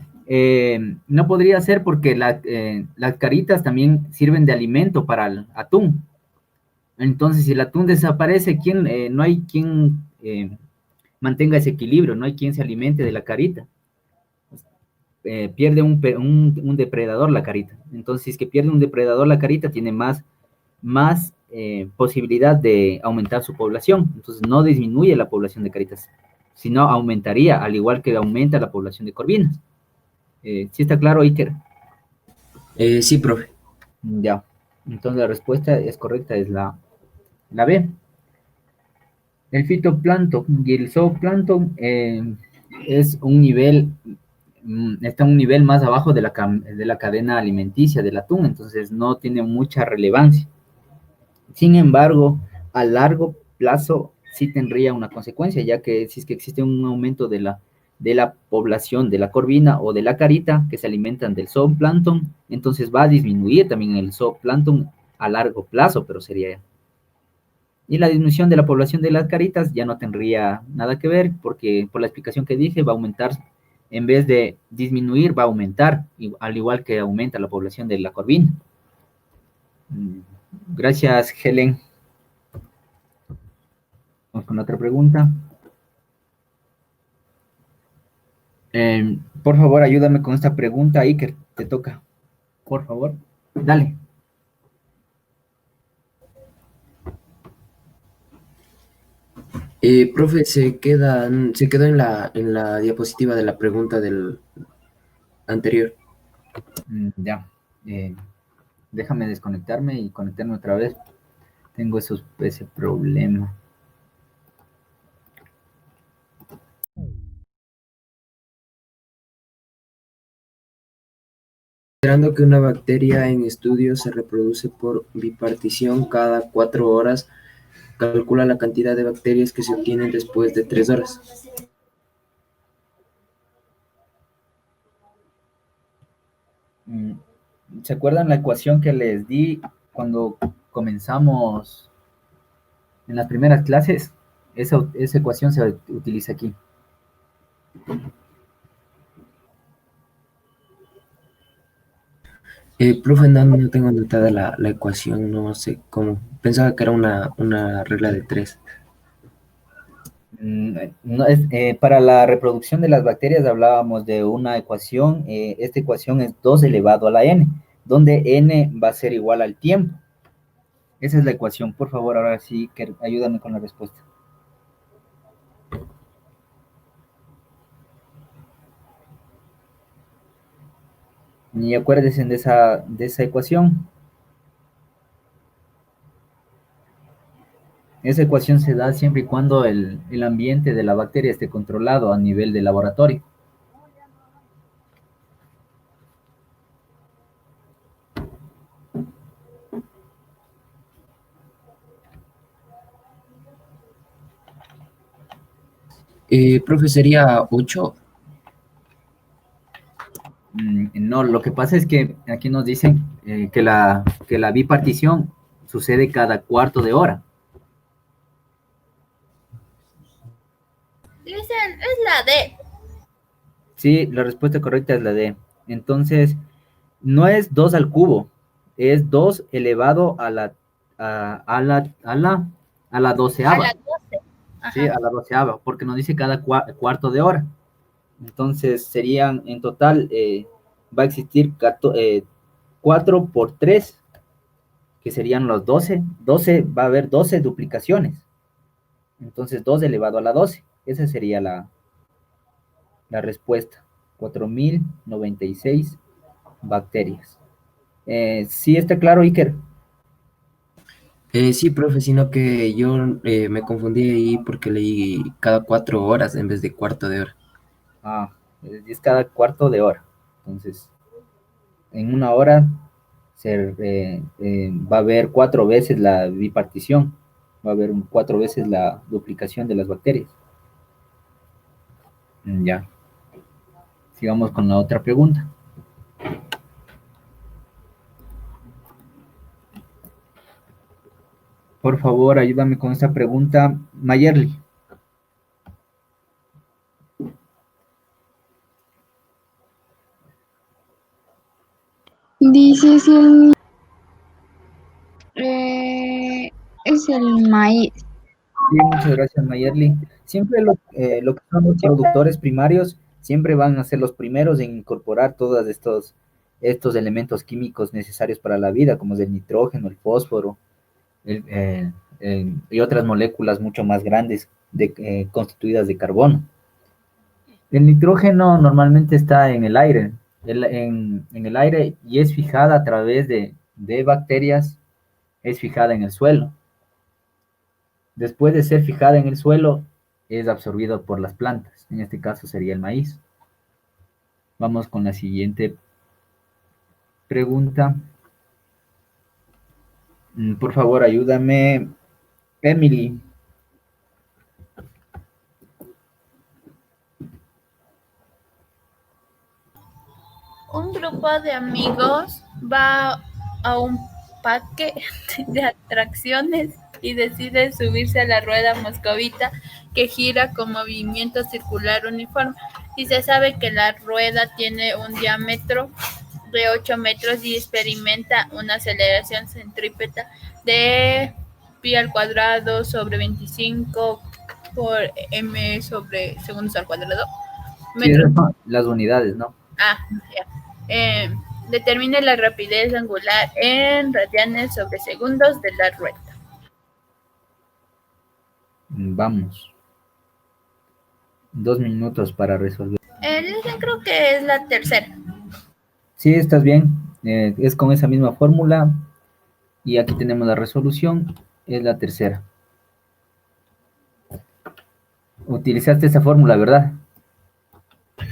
No podría ser porque las caritas también sirven de alimento para el atún. Entonces, si el atún desaparece, no hay quien mantenga ese equilibrio, no hay quien se alimente de la carita. Pierde un depredador la carita. Entonces, si es que pierde un depredador la carita, tiene más posibilidad de aumentar su población. Entonces, no disminuye la población de caritas, sino aumentaría, al igual que aumenta la población de corvinas. ¿Sí está claro, Iker? Sí, profe. Ya. Entonces, la respuesta es correcta, es la B. El fitoplancton y el zooplancton es un nivel, está un nivel más abajo de la cadena alimenticia del atún, entonces no tiene mucha relevancia. Sin embargo, a largo plazo sí tendría una consecuencia, ya que si es que existe un aumento de la población de la corvina o de la carita que se alimentan del zooplancton, entonces va a disminuir también el zooplancton a largo plazo, pero sería. Y la disminución de la población de las caritas ya no tendría nada que ver, porque por la explicación que dije, va a aumentar, en vez de disminuir, va a aumentar, al igual que aumenta la población de la corvina. Gracias, Helen. Vamos con otra pregunta. Por favor, ayúdame con esta pregunta, Iker, te toca. Por favor, dale. Profe, se quedó en la diapositiva de la pregunta del anterior. Ya. Déjame desconectarme y conectarme otra vez. Tengo ese problema. Considerando que una bacteria en estudio se reproduce por bipartición cada 4 horas, calcula la cantidad de bacterias que se obtienen después de 3 horas. ¿Se acuerdan la ecuación que les di cuando comenzamos en las primeras clases? Esa ecuación se utiliza aquí. Profe, no tengo anotada la ecuación, no sé cómo. Pensaba que era una regla de 3. No, para la reproducción de las bacterias hablábamos de una ecuación. Esta ecuación es 2 elevado a la n, donde n va a ser igual al tiempo. Esa es la ecuación. Por favor, ahora sí, que ayúdame con la respuesta. Y acuérdense de esa ecuación. Esa ecuación se da siempre y cuando el ambiente de la bacteria esté controlado a nivel de laboratorio. Profe, sería 8. No, lo que pasa es que aquí nos dicen que la bipartición sucede cada cuarto de hora. Dicen, es la D. Sí, la respuesta correcta es la D. Entonces, no es 2 al cubo, es 2 elevado a la doceava. A la 12. Sí, Ajá. a la doceava, porque nos dice cada cuarto de hora. Entonces, serían en total, va a existir 4 por 3, que serían los 12. 12 va a haber 12 duplicaciones. Entonces, 2 elevado a la 12. Esa sería la respuesta. 4096 bacterias. ¿Sí está claro, Iker? Sí, profe, sino que yo me confundí ahí porque leí cada 4 horas en vez de cuarto de hora. Es cada cuarto de hora. Entonces, en una hora va a haber 4 veces la bipartición. Va a haber 4 veces la duplicación de las bacterias. Ya. Sigamos con la otra pregunta. Por favor, ayúdame con esta pregunta, Mayerly. Dice si es el maíz. Sí, muchas gracias, Mayerly. Siempre lo que son los productores primarios, siempre van a ser los primeros en incorporar todos estos elementos químicos necesarios para la vida, como es el nitrógeno, el fósforo, y otras moléculas mucho más grandes constituidas de carbono. El nitrógeno normalmente está en el aire, en el aire y es fijada a través de bacterias, es fijada en el suelo. Después de ser fijada en el suelo, es absorbido por las plantas. En este caso sería el maíz. Vamos con la siguiente pregunta. Por favor, ayúdame, Emily. Un grupo de amigos va a un parque de atracciones y decide subirse a la rueda moscovita que gira con movimiento circular uniforme. Y se sabe que la rueda tiene un diámetro de 8 metros y experimenta una aceleración centrípeta de pi al cuadrado sobre 25 por m sobre segundos al cuadrado. Sí, esas son las unidades, ¿no? Ya. Determine la rapidez angular en radianes sobre segundos de la rueda. Vamos. 2 minutos para resolver. Yo creo que es la tercera. Sí, estás bien. Es con esa misma fórmula. Y aquí tenemos la resolución. Es la tercera. Utilizaste esa fórmula, ¿verdad?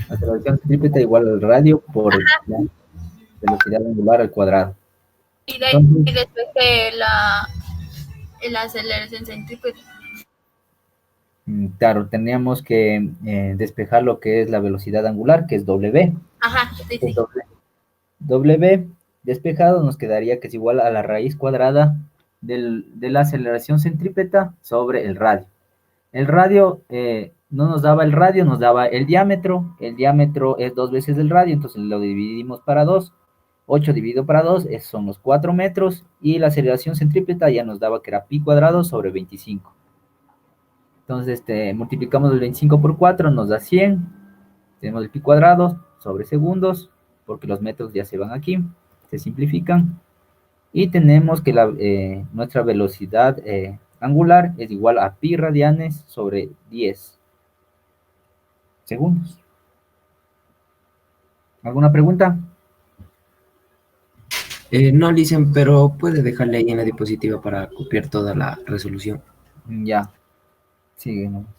Aceleración centrípeta igual al radio por la velocidad angular al cuadrado. Y de ahí despeje la aceleración centrípeta. Claro, teníamos que despejar lo que es la velocidad angular, que es W. Ajá, sí, sí. W despejado nos quedaría que es igual a la raíz cuadrada de la aceleración centrípeta sobre el radio. El radio no nos daba el radio, nos daba el diámetro. El diámetro es 2 veces el radio, entonces lo dividimos para 2. 8 dividido para 2 son los 4 metros. Y la aceleración centrípeta ya nos daba que era pi cuadrado sobre 25. Entonces multiplicamos el 25 por 4, nos da 100. Tenemos el pi cuadrado sobre segundos, porque los metros ya se van aquí, se simplifican. Y tenemos que nuestra velocidad angular es igual a pi radianes sobre 10 segundos. ¿Alguna pregunta? No, Licen, pero puede dejarle ahí en la diapositiva para copiar toda la resolución. Ya. Sigue nomás.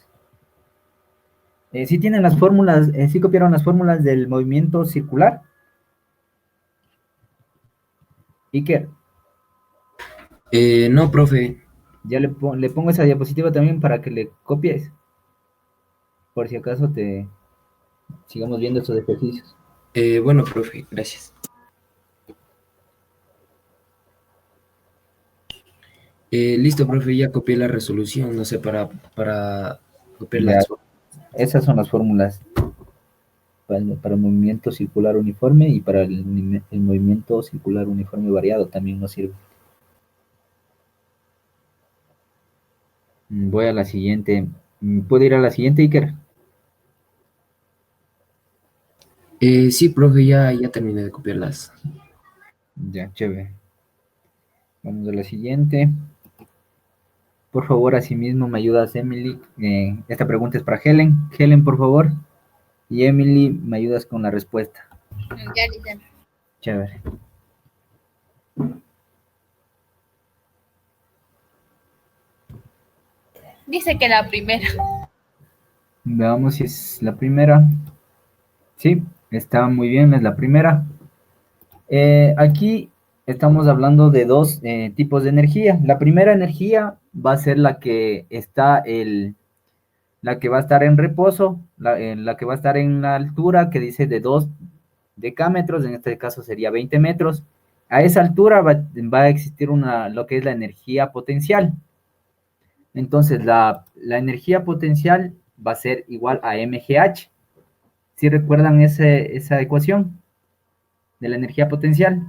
¿Sí tienen las fórmulas, sí copiaron las fórmulas del movimiento circular? Iker. No, profe. Ya le pongo esa diapositiva también para que le copies. Por si acaso sigamos viendo estos ejercicios. Bueno, profe, gracias. Listo, profe, ya copié la resolución, no sé, para copiar Ya, las... esas son las fórmulas para el movimiento circular uniforme y para el movimiento circular uniforme variado también nos sirve. Voy a la siguiente. ¿Puedo ir a la siguiente, Iker? Sí, profe, ya terminé de copiarlas. Ya, chévere. Vamos a la siguiente. Por favor, asimismo me ayudas, Emily. Esta pregunta es para Helen. Helen, por favor. Y Emily, me ayudas con la respuesta. Ya, Lisa. Chévere. Dice que la primera. Veamos si es la primera. Sí, está muy bien, es la primera. Aquí estamos hablando de dos tipos de energía. La primera energía va a ser la que va a estar en reposo, la que va a estar en la altura que dice de 2 decámetros, en este caso sería 20 metros. A esa altura va a existir lo que es la energía potencial. Entonces, la energía potencial va a ser igual a mgh. ¿Sí recuerdan esa ecuación de la energía potencial?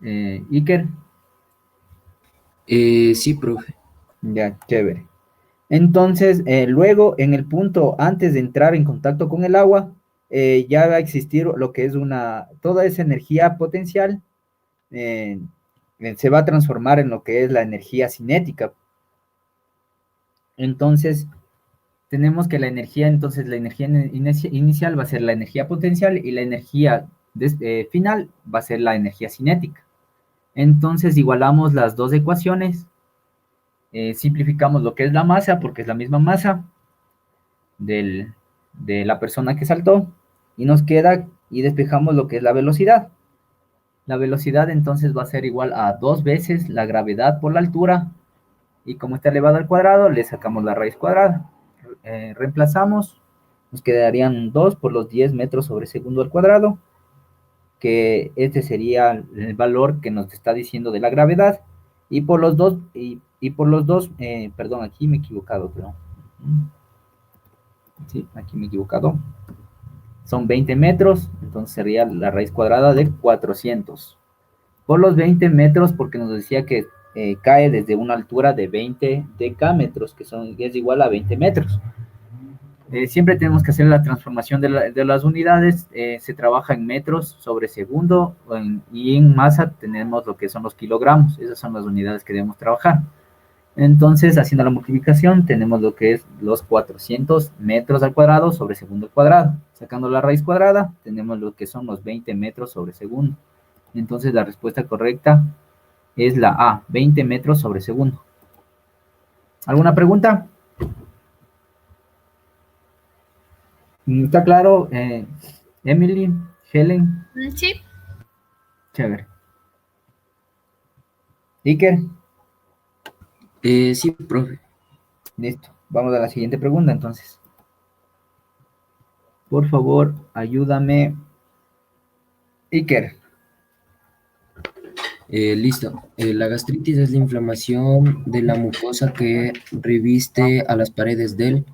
Iker. Sí, profe. Ya, chévere. Entonces, luego, en el punto, antes de entrar en contacto con el agua, ya va a existir lo que es toda esa energía potencial, eh, se va a transformar en lo que es la energía cinética. Entonces, tenemos que la energía inicial va a ser la energía potencial y la energía final va a ser la energía cinética. Entonces, igualamos las dos ecuaciones, simplificamos lo que es la masa, porque es la misma masa del, de la persona que saltó, y nos queda, y despejamos lo que es la velocidad. La velocidad entonces va a ser igual a 2 veces la gravedad por la altura, y como está elevado al cuadrado, le sacamos la raíz cuadrada. Reemplazamos, nos quedarían 2 por los 10 metros sobre segundo al cuadrado, que este sería el valor que nos está diciendo de la gravedad, y por los dos, perdón, aquí me he equivocado, pero, sí, aquí me he equivocado, son 20 metros, entonces sería la raíz cuadrada de 400. Por los 20 metros, porque nos decía que cae desde una altura de 20 decámetros, es igual a 20 metros. Siempre tenemos que hacer la transformación de las unidades, se trabaja en metros sobre segundo, y en masa tenemos lo que son los kilogramos, esas son las unidades que debemos trabajar. Entonces, haciendo la multiplicación, tenemos lo que es los 400 metros al cuadrado sobre segundo al cuadrado. Sacando la raíz cuadrada, tenemos lo que son los 20 metros sobre segundo. Entonces, la respuesta correcta es la A, 20 metros sobre segundo. ¿Alguna pregunta? ¿Está claro, Emily, Helen? Sí. Chévere. Iker, Sí, profe. listo. Vamos a la siguiente pregunta, entonces. Por favor, ayúdame. Iker. Listo. La gastritis es la inflamación de la mucosa que reviste a las paredes del.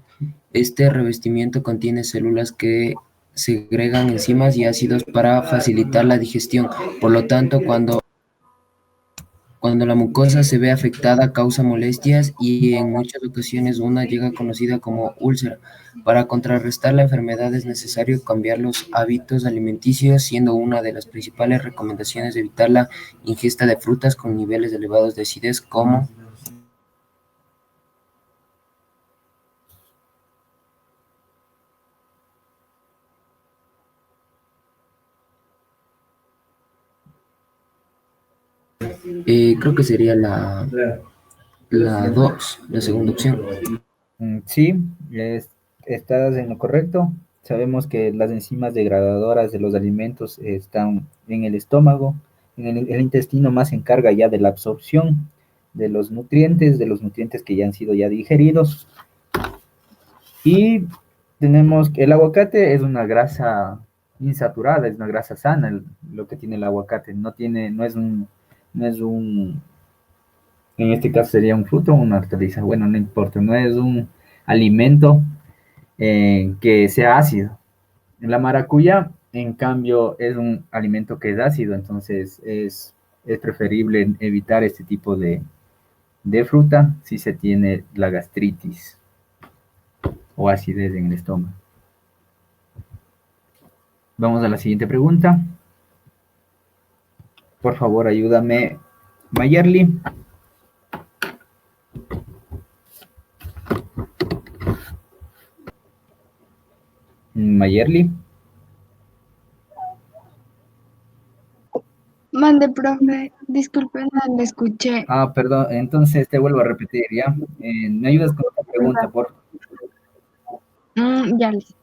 Este revestimiento contiene células que segregan enzimas y ácidos para facilitar la digestión. Por lo tanto, cuando la mucosa se ve afectada, causa molestias y en muchas ocasiones una llega conocida como úlcera. Para contrarrestar la enfermedad es necesario cambiar los hábitos alimenticios, siendo una de las principales recomendaciones evitar la ingesta de frutas con niveles elevados de acidez como creo que sería la 2, la segunda opción. Sí, estás en lo correcto. Sabemos que las enzimas degradadoras de los alimentos están en el estómago. El intestino más se encarga ya de la absorción de los nutrientes que ya han sido ya digeridos. Y tenemos que el aguacate es una grasa insaturada, es una grasa sana, lo que tiene el aguacate. No es un, en este caso sería un fruto o una hortaliza. Bueno, no importa, no es un alimento que sea ácido. La maracuyá, en cambio, es un alimento que es ácido, entonces es preferible evitar este tipo de fruta si se tiene la gastritis o acidez en el estómago. Vamos a la siguiente pregunta. Por favor, ayúdame, Mayerly. Mayerly. Mande, profe, disculpe, no le escuché. Ah, perdón, entonces te vuelvo a repetir, ¿ya? ¿Me ayudas con otra pregunta, por favor? Ya les.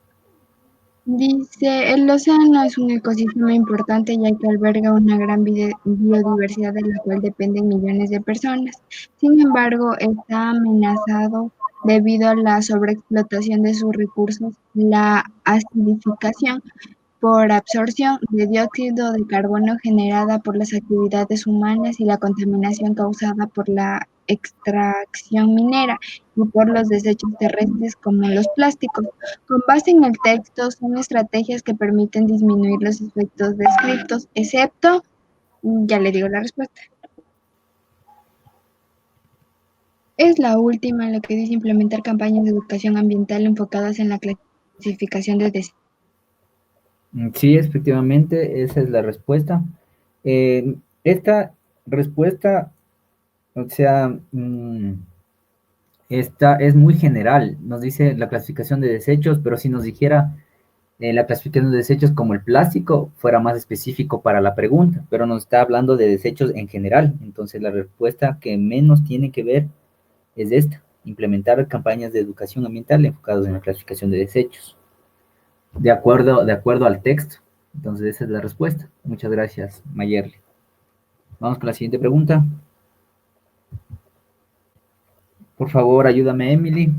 Dice, el océano es un ecosistema importante ya que alberga una gran biodiversidad de la cual dependen millones de personas. Sin embargo, está amenazado debido a la sobreexplotación de sus recursos, la acidificación por absorción de dióxido de carbono generada por las actividades humanas y la contaminación causada por la extracción minera y por los desechos terrestres como los plásticos. Con base en el texto, son estrategias que permiten disminuir los efectos descritos, excepto, ya le digo la respuesta. Es la última, lo que dice implementar campañas de educación ambiental enfocadas en la clasificación de desechos. Sí, efectivamente, esa es la respuesta. Esta respuesta, o sea, esta es muy general. Nos dice la clasificación de desechos, pero si nos dijera la clasificación de desechos como el plástico, fuera más específico para la pregunta, pero nos está hablando de desechos en general. Entonces, la respuesta que menos tiene que ver es esta: implementar campañas de educación ambiental enfocadas en la clasificación de desechos, de acuerdo al texto. Entonces, esa es la respuesta. Muchas gracias, Mayerly. Vamos con la siguiente pregunta. Por favor, ayúdame, Emily.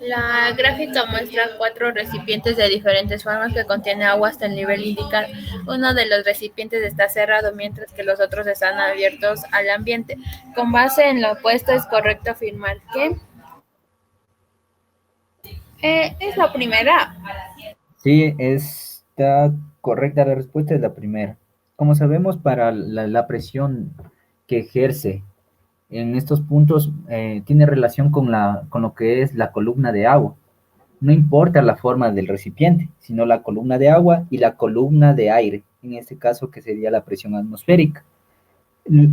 La gráfica muestra 4 recipientes de diferentes formas que contienen agua hasta el nivel indicado. Uno de los recipientes está cerrado, mientras que los otros están abiertos al ambiente. Con base en lo opuesto, es correcto afirmar que es la primera. Sí, está correcta, la respuesta es la primera. Como sabemos, para la presión que ejerce en estos puntos tiene relación con lo que es la columna de agua. No importa la forma del recipiente, sino la columna de agua y la columna de aire, en este caso que sería la presión atmosférica.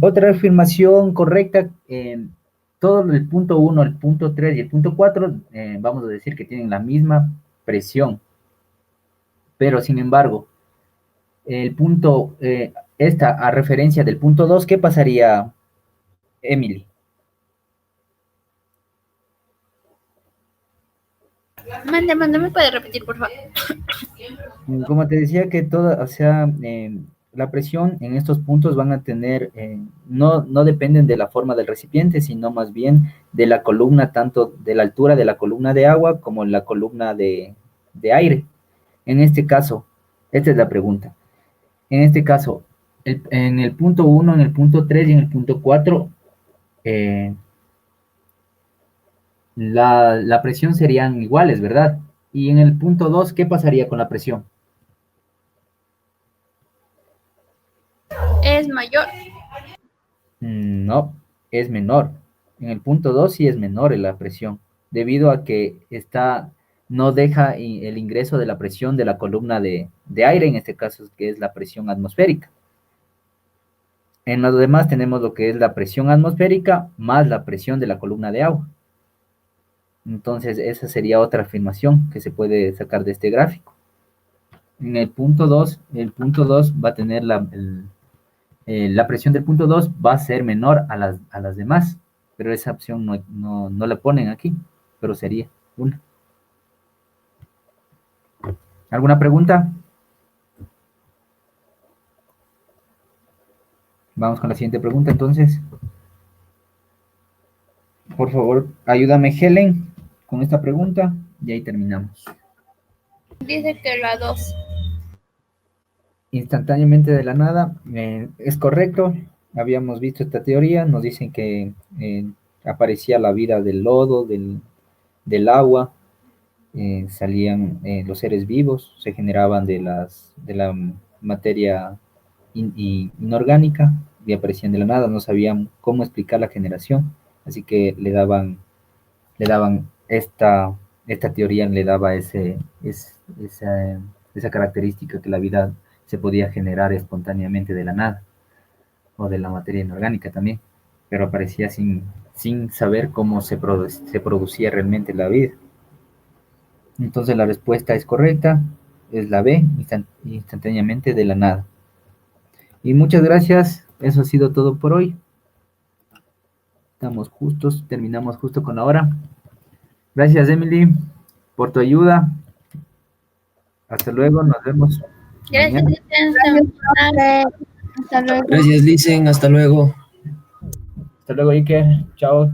Otra afirmación correcta, todo el punto 1, el punto 3 y el punto 4, vamos a decir que tienen la misma presión, pero sin embargo, el punto, esta a referencia del punto 2, ¿qué pasaría, Emily? Mande, ¿me puede repetir, por favor? Como te decía que toda, o sea, la presión en estos puntos van a tener, no dependen de la forma del recipiente, sino más bien de la columna, tanto de la altura de la columna de agua como la columna de aire. En este caso, esta es la pregunta. En este caso, en el punto 1, en el punto 3 y en el punto 4, la presión serían iguales, ¿verdad? Y en el punto 2, ¿qué pasaría con la presión? Es mayor. No, es menor. En el punto 2 sí es menor la presión, debido a que no deja el ingreso de la presión de la columna de aire, en este caso que es la presión atmosférica. En los demás tenemos lo que es la presión atmosférica más la presión de la columna de agua. Entonces, esa sería otra afirmación que se puede sacar de este gráfico. En el punto 2 va a tener la presión del punto 2 va a ser menor a las demás, pero esa opción no la ponen aquí, pero sería una. ¿Alguna pregunta? Vamos con la siguiente pregunta, entonces. Por favor, ayúdame, Helen, con esta pregunta y ahí terminamos. Dice que la 2. Instantáneamente de la nada, es correcto. Habíamos visto esta teoría, nos dicen que aparecía la vida del lodo, del agua, salían los seres vivos, se generaban de la materia inorgánica y aparecían de la nada, no sabían cómo explicar la generación, así que le daban esta teoría, le daba esa característica que la vida se podía generar espontáneamente de la nada, o de la materia inorgánica también, pero aparecía sin saber cómo se producía realmente la vida. Entonces la respuesta es correcta, es la B, instantáneamente de la nada. Y muchas gracias, eso ha sido todo por hoy. Terminamos justo con la hora. Gracias, Emily, por tu ayuda. Hasta luego, nos vemos. Gracias, Hasta luego. Gracias, Licen. Hasta luego. Hasta luego, Iker. Chao.